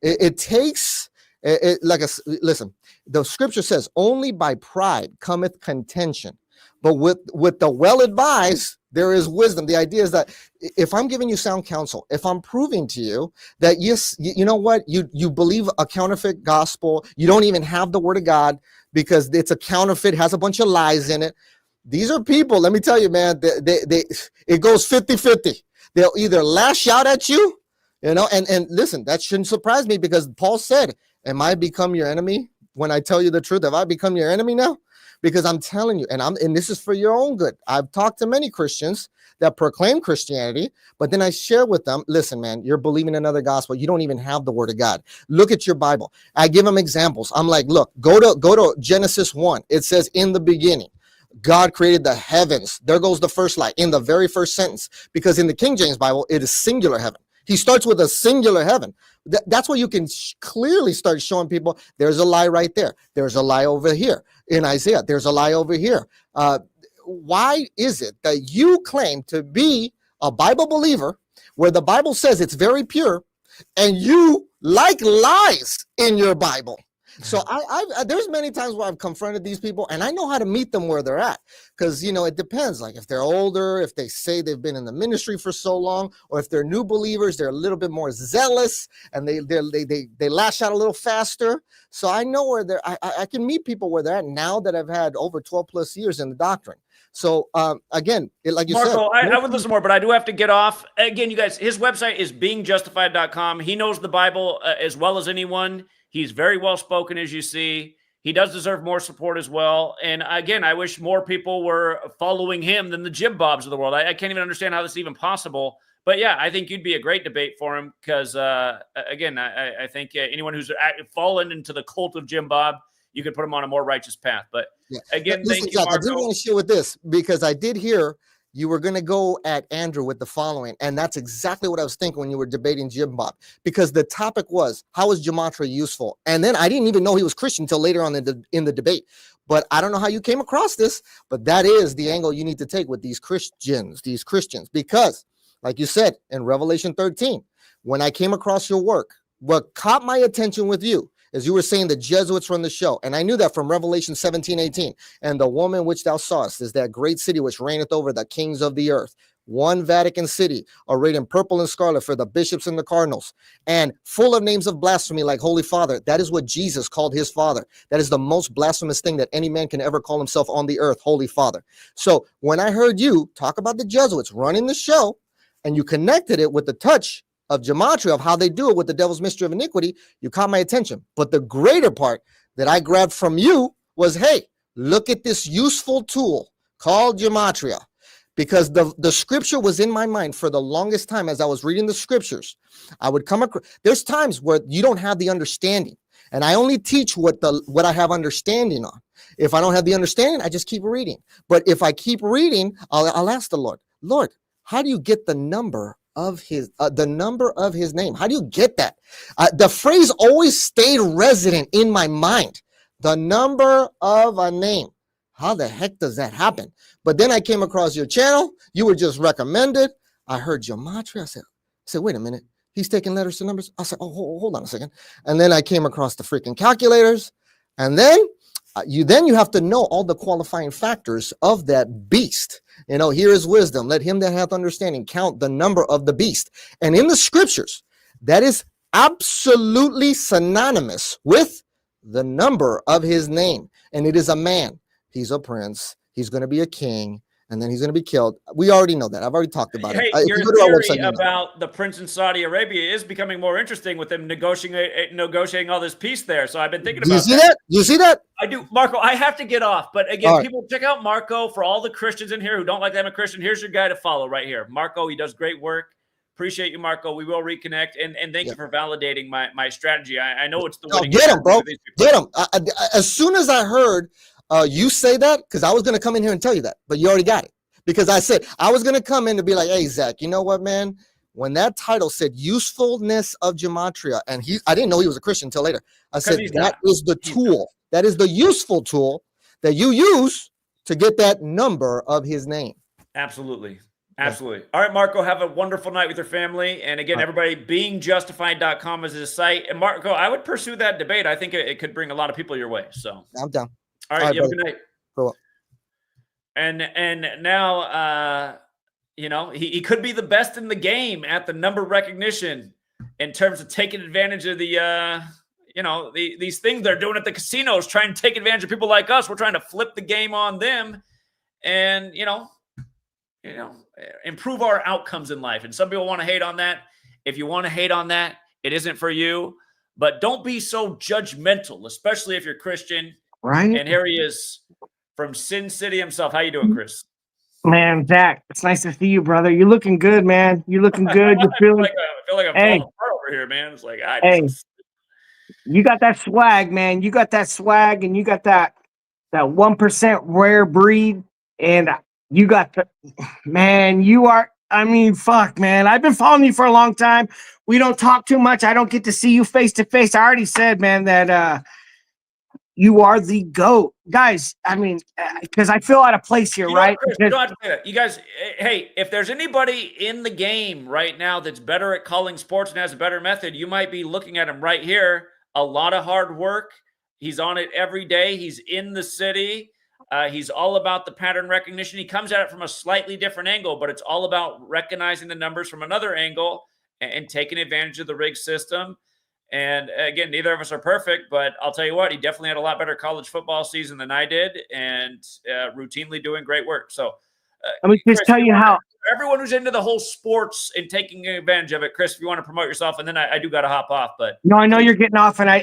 Speaker 4: it takes, listen, the scripture says, only by pride cometh contention, but with the well-advised, there is wisdom. The idea is that if I'm giving you sound counsel, if I'm proving to you that, yes, you know what, you believe a counterfeit gospel, you don't even have the word of God because it's a counterfeit, has a bunch of lies in it. These are people, let me tell you, man, it goes 50-50. They'll either lash out at you, and listen, that shouldn't surprise me, because Paul said, am I become your enemy when I tell you the truth? Have I become your enemy now? Because I'm telling you, and this is for your own good. I've talked to many Christians that proclaim Christianity, but then I share with them, listen, man, you're believing another gospel. You don't even have the word of God. Look at your Bible. I give them examples. I'm like, look, go to Genesis 1. It says, in the beginning, God created the heavens. There goes the first lie in the very first sentence, because in the King James Bible, it is singular heaven. He starts with a singular heaven. That's what you can clearly start showing people. There's a lie right there. There's a lie over here. In Isaiah, there's a lie over here. Why is it that you claim to be a Bible believer where the Bible says it's very pure, and you like lies in your Bible? So there's many times where I've confronted these people, and I know how to meet them where they're at, because it depends. Like if they're older, if they say they've been in the ministry for so long, or if they're new believers, they're a little bit more zealous and they lash out a little faster. So I know where they're. I can meet people where they're at now that I've had over 12 plus years in the doctrine. So again, like you
Speaker 1: Marco,
Speaker 4: said,
Speaker 1: I would listen more, but I do have to get off. Again, you guys, his website is beingjustified.com. He knows the Bible as well as anyone. He's very well spoken, as you see. He does deserve more support as well. And again, I wish more people were following him than the Jimbobs of the world. I can't even understand how this is even possible. But yeah, I think you'd be a great debate for him, because again, I think anyone who's fallen into the cult of Jimbob, you could put him on a more righteous path. But
Speaker 4: yeah.
Speaker 1: Again,
Speaker 4: listen,
Speaker 1: thank you,
Speaker 4: Jack,
Speaker 1: Marco.
Speaker 4: I did want to share with this, because I did hear you were going to go at Andrew with the following, and that's exactly what I was thinking when you were debating Jimbob, because the topic was, how is Gematria useful? And then I didn't even know he was Christian until later on in the debate. But I don't know how you came across this, but that is the angle you need to take with these Christians, because like you said in Revelation 13, when I came across your work, what caught my attention with you, as you were saying, the Jesuits run the show. And I knew that from Revelation 17:18. And the woman which thou sawest is that great city which reigneth over the kings of the earth. One Vatican city, arrayed in purple and scarlet for the bishops and the cardinals, and full of names of blasphemy like Holy Father. That is what Jesus called his Father. That is the most blasphemous thing that any man can ever call himself on the earth, Holy Father. So when I heard you talk about the Jesuits running the show, and you connected it with the touch of Gematria, of how they do it with the devil's mystery of iniquity, you caught my attention. But the greater part that I grabbed from you was, hey, look at this useful tool called Gematria, because the scripture was in my mind for the longest time. As I was reading the scriptures, I would come across, there's times where you don't have the understanding, and I only teach what I have understanding on. If I don't have the understanding, I just keep reading. But if I keep reading, I'll ask the Lord, how do you get the number of his name? How do you get that? The phrase always stayed resident in my mind. The number of a name. How the heck does that happen? But then I came across your channel. You were just recommended. I heard Gematria. I said, wait a minute. He's taking letters to numbers. I said, oh, hold on a second. And then I came across the freaking calculators. And then you have to know all the qualifying factors of that beast. Here is wisdom. Let him that hath understanding count the number of the beast. And in the scriptures, that is absolutely synonymous with the number of his name. And it is a man. He's a prince. He's going to be a king. and then he's going to be killed. We already know that. I've already talked about
Speaker 1: Hey,
Speaker 4: it. If
Speaker 1: your
Speaker 4: you go to our
Speaker 1: theory
Speaker 4: website, you know.
Speaker 1: about the prince in Saudi Arabia is becoming more interesting with them negotiating all this peace there. So I've been thinking
Speaker 4: Do you
Speaker 1: about
Speaker 4: see that? You see that?
Speaker 1: I do, Marco. I have to get off, but again,
Speaker 4: All right.
Speaker 1: people check out Marco. For all the Christians in here who don't like that I'm a Christian, here's your guy to follow right here, Marco. He does great work. Appreciate you, Marco. We will reconnect, and thank you for validating my strategy. I know it's the winning.
Speaker 4: Get him, bro. Get him. As soon as I heard you say that, because I was going to come in here and tell you that, but you already got it. Because I said I was going to come in to be like, hey, Zach, you know what, man? When that title said usefulness of Gematria, and I didn't know he was a Christian until later. I said that is the tool. That is the useful tool that you use to get that number of his name.
Speaker 1: Absolutely. Absolutely. All right, Marco, have a wonderful night with your family. And again, everybody, beingjustified.com is his site. And Marco, I would pursue that debate. I think it could bring a lot of people your way. So
Speaker 4: I'm down.
Speaker 1: All right, you have a good night.
Speaker 4: Cool.
Speaker 1: And now, you know, he could be the best in the game at the number recognition in terms of taking advantage of the, you know, these things they're doing at the casinos, trying to take advantage of people like us. We're trying to flip the game on them and, you know, improve our outcomes in life. And some people want to hate on that. If you want to hate on that, it isn't for you. But don't be so judgmental, especially if you're Christian.
Speaker 5: Right.
Speaker 1: And here he is from Sin City himself. How you doing, Chris?
Speaker 5: Man, Zach, it's nice to see you, brother. You're looking good, man. You're looking good. You're feeling.
Speaker 1: I feel like I'm falling apart over here, man. It's like,
Speaker 5: you got that swag, man. You got that swag, and you got that 1% rare breed, and you got the man. You are. I mean, fuck, man. I've been following you for a long time. We don't talk too much. I don't get to see you face to face. I already said, man, that you are the GOAT. Guys, I mean, because I feel out of place here, right?
Speaker 1: Chris, you don't have to say that. You guys, hey, if there's anybody in the game right now that's better at calling sports and has a better method, you might be looking at him right here. A lot of hard work. He's on it every day. He's in the city. He's all about the pattern recognition. He comes at it from a slightly different angle, but it's all about recognizing the numbers from another angle and taking advantage of the rig system. And again, neither of us are perfect, but I'll tell you what, he definitely had a lot better college football season than I did, and routinely doing great work. So
Speaker 5: let me just tell you how
Speaker 1: everyone who's into the whole sports and taking advantage of it, Chris, if you want to promote yourself, and then I do got to hop off. But
Speaker 5: no, I know you're getting off, and I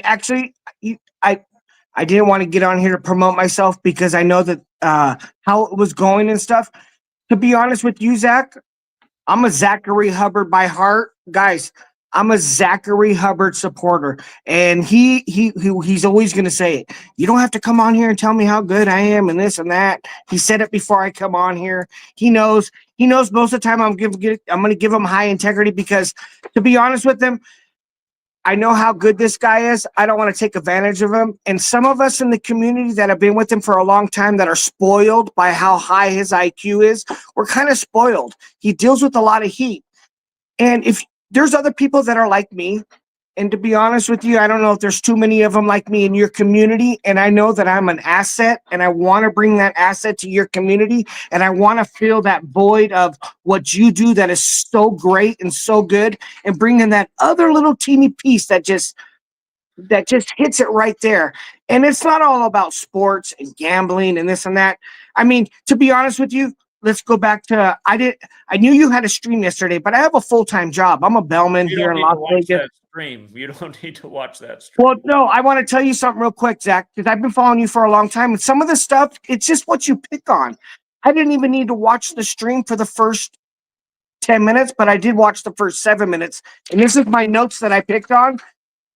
Speaker 5: didn't want to get on here to promote myself because I know that how it was going and stuff. To be honest with you, Zach, I'm a Zachary Hubbard by heart, guys. I'm a Zachary Hubbard supporter, and he's always going to say it. You don't have to come on here and tell me how good I am and this and that. He said it before I come on here. He knows most of the time I'm going to give him high integrity because, to be honest with him, I know how good this guy is. I don't want to take advantage of him. And some of us in the community that have been with him for a long time that are spoiled by how high his IQ is, we're kind of spoiled. He deals with a lot of heat. And if there's other people that are like me, and to be honest with you, I don't know if there's too many of them like me in your community, and I know that I'm an asset, and I want to bring that asset to your community, and I want to fill that void of what you do that is so great and so good, and bring in that other little teeny piece that just hits it right there. And it's not all about sports and gambling and this and that. I mean, to be honest with you, let's go back to I knew you had a stream yesterday, but I have a full-time job. I'm a bellman here in Las Vegas.
Speaker 1: You don't need to watch that stream.
Speaker 5: Well, no, I want to tell you something real quick, Zach, because I've been following you for a long time. And some of the stuff, it's just what you pick on. I didn't even need to watch the stream for the first 10 minutes, but I did watch the first 7 minutes. And this is my notes that I picked on.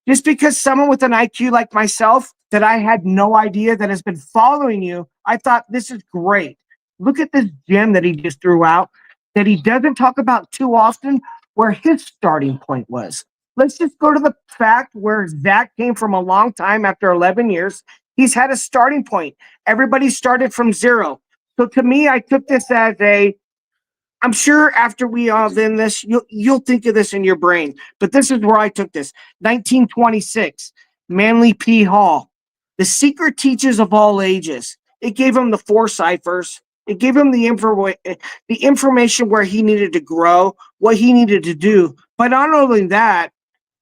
Speaker 5: Just because someone with an IQ like myself that I had no idea that has been following you, I thought this is great. Look at this gem that he just threw out that he doesn't talk about too often, where his starting point was. Let's just go to the fact where Zach came from a long time after 11 years. He's had a starting point. Everybody started from zero. So to me, I took this as I'm sure after we all end this, you'll think of this in your brain. But this is where I took this. 1926, Manly P. Hall. The secret teaches of all ages. It gave him the 4 ciphers. It gave him the information where he needed to grow, what he needed to do. But not only that,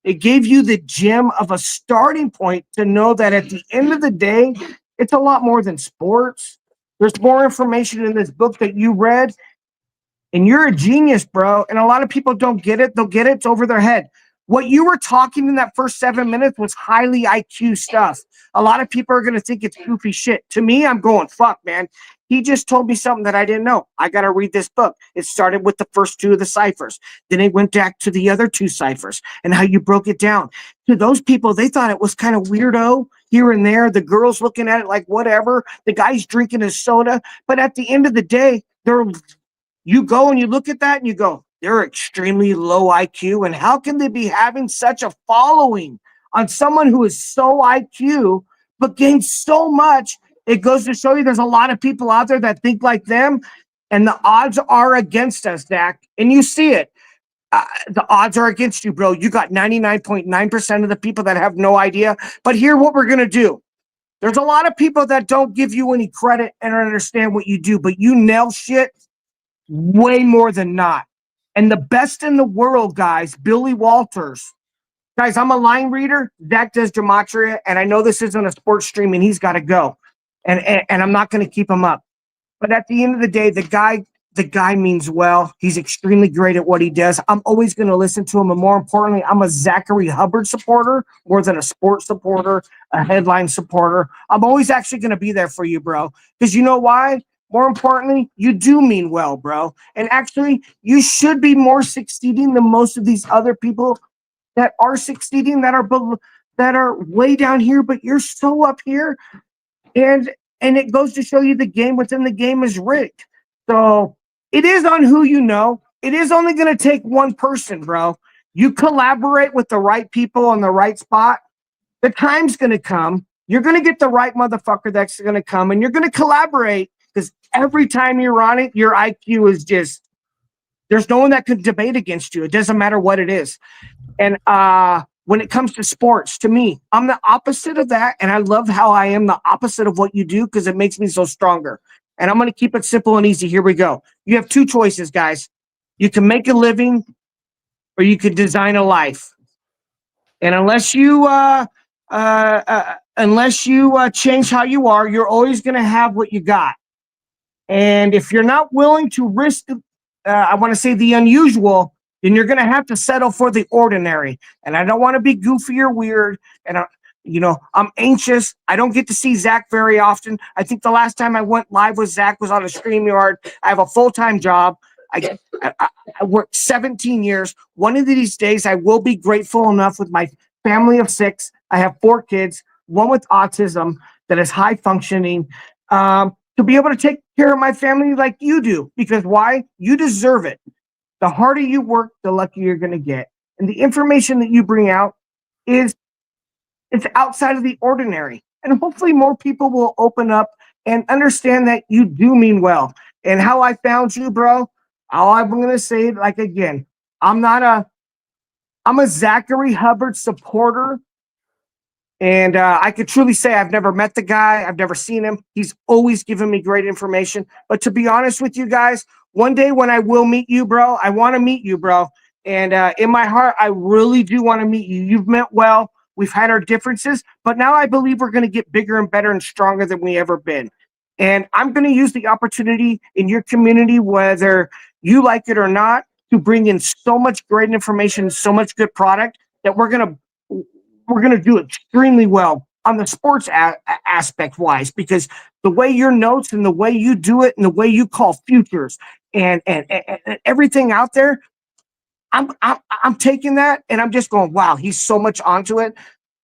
Speaker 5: it gave you the gem of a starting point to know that at the end of the day, it's a lot more than sports. There's more information in this book that you read, and you're a genius, bro. And a lot of people don't get it. They'll get it. It's over their head. What you were talking in that first 7 minutes was highly IQ stuff. A lot of people are going to think it's goofy shit. To me, I'm going, fuck, man. He just told me something that I didn't know. I got to read this book. It started with the first 2 of the ciphers. Then it went back to the other 2 ciphers and how you broke it down. To those people, they thought it was kind of weirdo here and there. The girls looking at it like whatever. The guy's drinking his soda. But at the end of the day, you go and you look at that and you go, they're extremely low IQ. And how can they be having such a following on someone who is so IQ, but gains so much? It goes to show you there's a lot of people out there that think like them, and the odds are against us, Zach. And you see it. The odds are against you, bro. You got 99.9% of the people that have no idea. But here, what we're going to do. There's a lot of people that don't give you any credit and don't understand what you do, but you nail shit way more than not. And the best in the world, guys, Billy Walters. Guys, I'm a line reader. Zach does Gematria, and I know this isn't a sports stream, and he's got to go. And I'm not going to keep him up. But at the end of the day, the guy means well. He's extremely great at what he does. I'm always going to listen to him. And more importantly, I'm a Zachary Hubbard supporter more than a sports supporter, a headline supporter. I'm always actually going to be there for you, bro. Because you know why? More importantly, you do mean well, bro. And actually, you should be more succeeding than most of these other people that are succeeding, that are way down here, but you're so up here. And it goes to show you the game within the game is rigged. So it is on who you know. It is only going to take one person, bro. You collaborate with the right people on the right spot. The time's going to come. You're going to get the right motherfucker that's going to come, and you're going to collaborate, because every time you're on it, your IQ is just, there's no one that could debate against you. It doesn't matter what it is. And when it comes to sports, to me, I'm the opposite of that. And I love how I am the opposite of what you do, because it makes me so stronger. And I'm going to keep it simple and easy. Here we go. You have 2 choices, guys. You can make a living, or you could design a life. And unless you change how you are, you're always going to have what you got. And if you're not willing to risk, I want to say the unusual, then you're going to have to settle for the ordinary. And I don't want to be goofy or weird. And I'm anxious. I don't get to see Zach very often. I think the last time I went live with Zach was on a StreamYard. I have a full-time job. I worked 17 years. One of these days, I will be grateful enough with my family of 6. I have 4 kids, one with autism that is high functioning, to be able to take care of my family like you do. Because why? You deserve it. The harder you work, the luckier you're going to get. And the information that you bring out it's outside of the ordinary. And hopefully more people will open up and understand that you do mean well. And how I found you, bro, all I'm going to say, like, again, I'm a Zachary Hubbard supporter. And I could truly say I've never met the guy. I've never seen him. He's always given me great information. But to be honest with you guys, one day when I will meet you, bro, I want to meet you, bro. And in my heart, I really do want to meet you. You've meant well. We've had our differences, but now I believe we're going to get bigger and better and stronger than we ever been. And I'm going to use the opportunity in your community, whether you like it or not, to bring in so much great information, so much good product that we're going to do extremely well on the sports aspect wise, because the way your notes and the way you do it and the way you call futures and everything out there, I'm taking that and I'm just going, wow, he's so much onto it.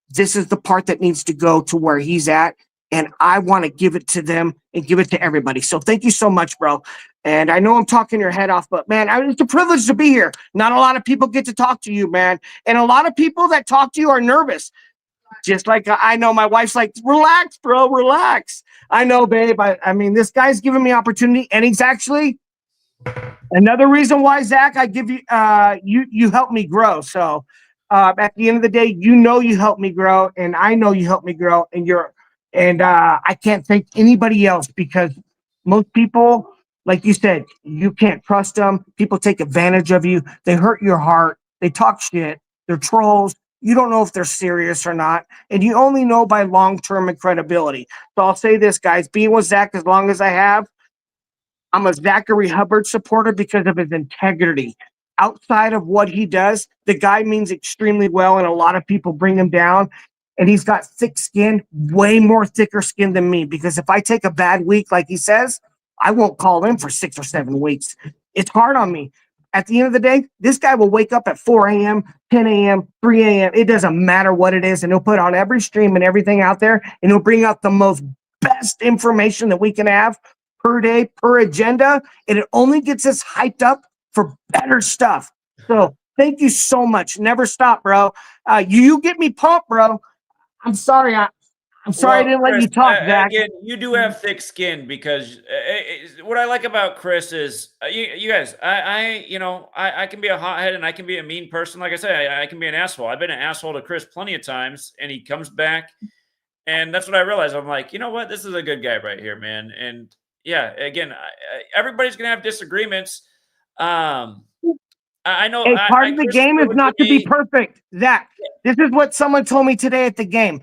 Speaker 5: This is the part that needs to go to where he's at. And I want to give it to them and give it to everybody. So thank you so much, bro. And I know I'm talking your head off, but man, it's a privilege to be here. Not a lot of people get to talk to you, man. And a lot of people that talk to you are nervous. Just like I know my wife's like, relax, bro, relax. I know, babe. I mean, this guy's giving me opportunity, and he's actually another reason why, Zach, I give you, you helped me grow. So at the end of the day, you helped me grow, and I know you helped me grow, and I can't thank anybody else, because most people, like you said, you can't trust them. People take advantage of you. They hurt your heart. They talk shit. They're trolls. you don't know if they're serious or not. And you only know by long-term and credibility. So I'll say this, guys, being with Zach as long as I have, I'm a Zachary Hubbard supporter because of his integrity. Outside of what he does, the guy means extremely well, and a lot of people bring him down. And he's got thick skin, way more thicker skin than me. Because if I take a bad week, like he says, I won't call in for 6 or 7 weeks. It's hard on me. At the end of the day, this guy will wake up at 4 a.m., 10 a.m., 3 a.m. It doesn't matter what it is. And he'll put on every stream and everything out there. And he'll bring out the most best information that we can have per day, per agenda. And it only gets us hyped up for better stuff. So thank you so much. Never stop, bro. You get me pumped, bro. I'm sorry. I'm sorry I didn't let you talk, Zach.
Speaker 1: Again, you do have thick skin because what I like about Chris is you guys. I can be a hothead and I can be a mean person. Like I said, I can be an asshole. I've been an asshole to Chris plenty of times, and he comes back, and that's what I realized. I'm like, you know what? This is a good guy right here, man. And yeah, again, everybody's gonna have disagreements. I know.
Speaker 5: And part of the game is not to be perfect, Zach. This is what someone told me today at the game.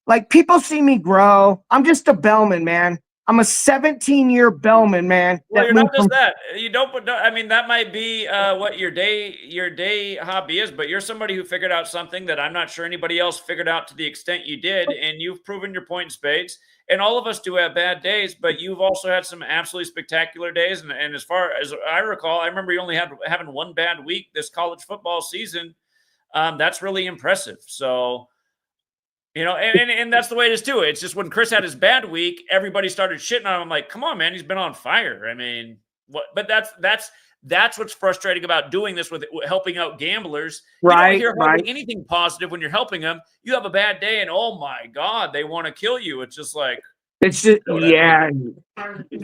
Speaker 5: Like, people see me grow. I'm just a bellman, man. I'm a 17-year bellman, man.
Speaker 1: Well, you're not just that. You don't. I mean, that might be what your day hobby is, but you're somebody who figured out something that I'm not sure anybody else figured out to the extent you did, and you've proven your point in spades. And all of us do have bad days, but you've also had some absolutely spectacular days. And as far as I recall, I remember you only having one bad week this college football season. That's really impressive. So. And that's the way it is too. It's just when Chris had his bad week, everybody started shitting on him. I'm like, come on, man, he's been on fire. I mean, what? But that's what's frustrating about doing this with helping out gamblers.
Speaker 5: Right,
Speaker 1: you don't hear hardly anything positive when you're helping them. You have a bad day, and oh my god, they want to kill you. It's just like.
Speaker 5: It's just, yeah.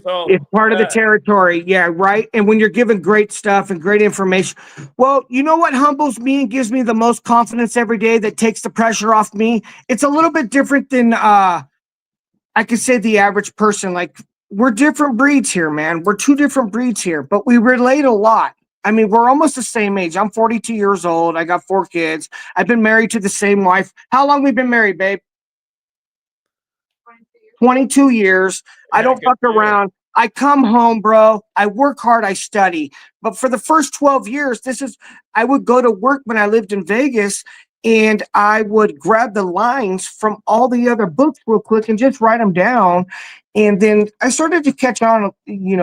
Speaker 1: So,
Speaker 5: it's part of the territory. Yeah, right. And when you're given great stuff and great information, well, you know what humbles me and gives me the most confidence every day that takes the pressure off me? It's a little bit different than I could say the average person. Like, we're different breeds here, man. We're two different breeds here, but we relate a lot. I mean, we're almost the same age. I'm 42 years old. I got 4 kids. I've been married to the same wife. How long we been married, babe? 22 years. I don't fuck around. I come home, bro. I work hard. I study. But for the first 12 years, I would go to work when I lived in Vegas, and I would grab the lines from all the other books real quick and just write them down. And then I started to catch on,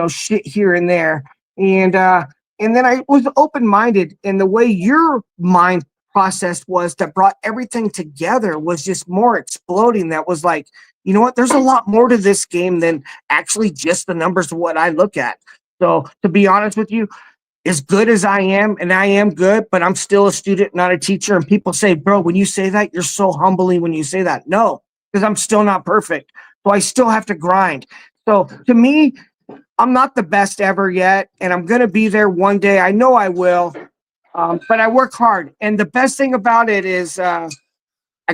Speaker 5: shit here and there. And then I was open-minded, and the way your mind process was that brought everything together was just more exploding. That was like, you know what? There's a lot more to this game than actually just the numbers of what I look at. So to be honest with you, as good as I am, and I am good, but I'm still a student, not a teacher. And people say, bro, when you say that, you're so humbling when you say that. No, because I'm still not perfect. So I still have to grind. So to me, I'm not the best ever yet, and I'm going to be there one day. I know I will, but I work hard. And the best thing about it is I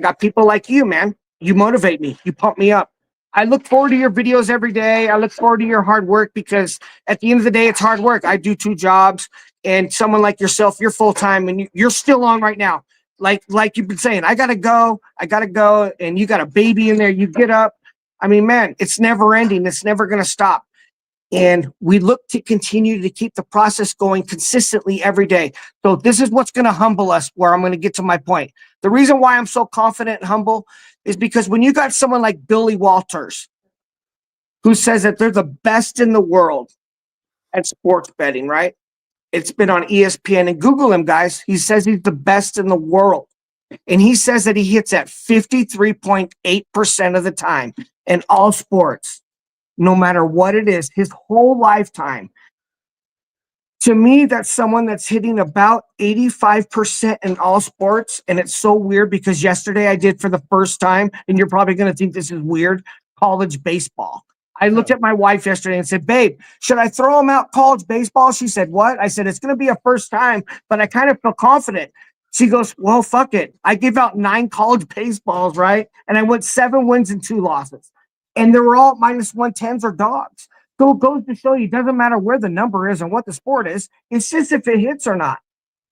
Speaker 5: got people like you, man. You motivate me. You pump me up. I look forward to your videos every day. I look forward to your hard work, because at the end of the day, it's hard work. I do 2 jobs, and someone like yourself, you're full-time, and you're still on right now. Like you've been saying, I gotta go, and you got a baby in there. You get up. I mean, man, it's never ending. It's never going to stop. And we look to continue to keep the process going consistently every day. So this is what's going to humble us, where I'm going to get to my point. The reason why I'm so confident and humble is because when you got someone like Billy Walters, who says that they're the best in the world at sports betting, right? It's been on ESPN, and Google him, guys. He says he's the best in the world. And he says that he hits at 53.8% of the time in all sports, no matter what it is, his whole lifetime. To me, that's someone that's hitting about 85% in all sports. And it's so weird because yesterday I did for the first time, and you're probably going to think this is weird, college baseball. I looked at my wife yesterday and said, babe, should I throw him out college baseball? She said, what? I said, it's going to be a first time, but I kind of feel confident. She goes, well, fuck it. I gave out 9 college baseballs, right? And I went 7 wins and 2 losses. And they were all -110s or dogs. So it goes to show you, it doesn't matter where the number is and what the sport is. It's just if it hits or not.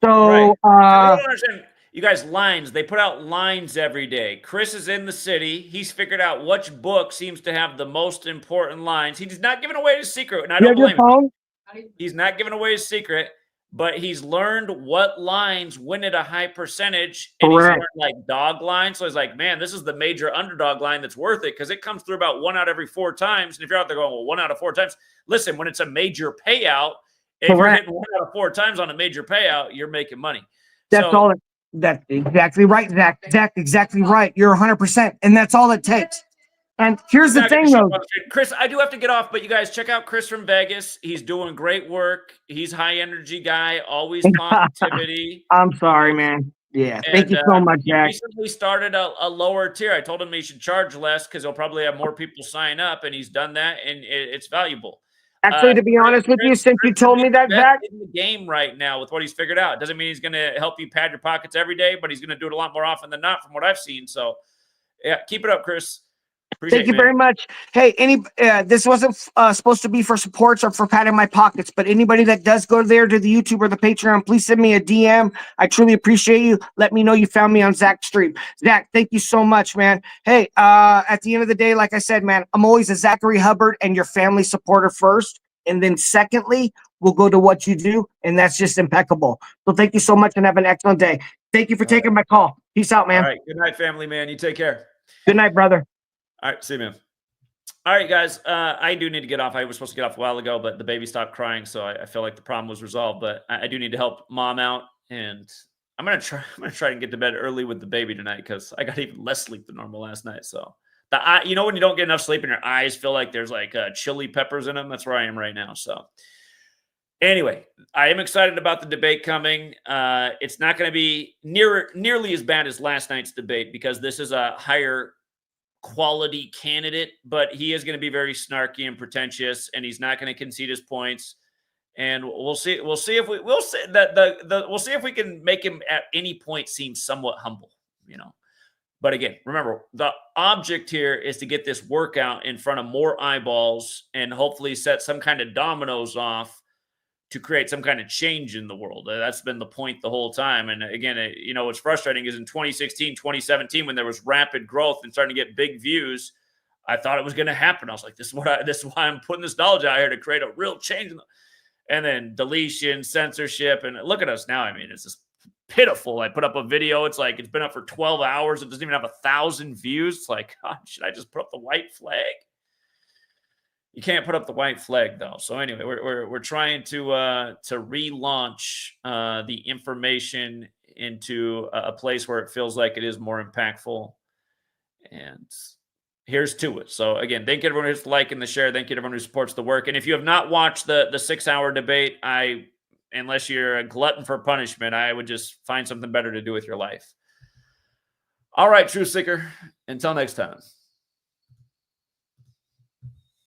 Speaker 5: So,
Speaker 1: I don't understand. You guys, lines. They put out lines every day. Chris is in the city. He's figured out which book seems to have the most important lines. He's not giving away his secret, and I
Speaker 5: You
Speaker 1: don't
Speaker 5: have your
Speaker 1: blame him.
Speaker 5: phone?
Speaker 1: He's not giving away his secret, but he's learned what lines win at a high percentage, and he's
Speaker 5: Correct.
Speaker 1: learned like dog lines. So he's like, man, this is the major underdog line that's worth it because it comes through about 1 out of every 4 times. And if you're out there going, well, 1 out of 4 times, listen, when it's a major payout, if you're
Speaker 5: Correct.
Speaker 1: hitting 1 out of 4 times on a major payout, you're making money.
Speaker 5: That's
Speaker 1: So-
Speaker 5: all. That's exactly right, Zach. Zach, exactly right. You're 100%, and that's all it takes. And here's the
Speaker 1: Not gonna
Speaker 5: thing,
Speaker 1: show
Speaker 5: though.
Speaker 1: up on the street. Chris, I do have to get off, but you guys check out Chris from Vegas. He's doing great work. He's high energy guy, always positivity.
Speaker 5: I'm sorry, man. Yeah, thank you so much,
Speaker 1: He
Speaker 5: Zach.
Speaker 1: recently started a lower tier. I told him he should charge less because he'll probably have more people sign up, and he's done that, and it's valuable.
Speaker 5: Actually, to be honest with you, since you told me that, Zach,
Speaker 1: in the game right now with what he's figured out. Doesn't mean he's going to help you pad your pockets every day, but he's going to do it a lot more often than not, from what I've seen. So, yeah, keep it up, Chris. Appreciate
Speaker 5: thank you
Speaker 1: man.
Speaker 5: very much. Hey, this wasn't supposed to be for supports or for patting my pockets, but anybody that does go there to the YouTube or the Patreon, please send me a DM. I truly appreciate you. Let me know you found me on Zach's stream. Zach, thank you so much, man. Hey, at the end of the day, like I said, man, I'm always a Zachary Hubbard and your family supporter first. And then secondly, we'll go to what you do, and that's just impeccable. So thank you so much and have an excellent day. Thank you for taking my call. Peace out, man.
Speaker 1: All right. Good night, family, man. You take care.
Speaker 5: Good night, brother.
Speaker 1: All right. See you, man. All right, guys. I do need to get off. I was supposed to get off a while ago, but the baby stopped crying, so I feel like the problem was resolved. But I do need to help mom out, and I'm gonna try and get to bed early with the baby tonight because I got even less sleep than normal last night. So you know when you don't get enough sleep and your eyes feel like there's like chili peppers in them? That's where I am right now. So anyway, I am excited about the debate coming. It's not going to be nearly as bad as last night's debate because this is a higher quality candidate, but he is going to be very snarky and pretentious, and he's not going to concede his points. And we'll see if we can make him at any point seem somewhat humble, you know. But again, remember, the object here is to get this workout in front of more eyeballs and hopefully set some kind of dominoes off to create some kind of change in the world. That's been the point the whole time. And again, you know, what's frustrating is in 2016, 2017, when there was rapid growth and starting to get big views, I thought it was going to happen. I was like, this is why I'm putting this knowledge out here to create a real change. And then deletion, censorship, and look at us now. I mean, it's just pitiful. I put up a video. It's like, it's been up for 12 hours. It doesn't even have 1,000 views. It's like, God, should I just put up the white flag? You can't put up the white flag though. So anyway, we're trying to relaunch the information into a place where it feels like it is more impactful. And here's to it. So again, thank you everyone who's liking the share. Thank you to everyone who supports the work. And if you have not watched the 6-hour debate, unless you're a glutton for punishment, I would just find something better to do with your life. All right, Truth Seeker. Until next time.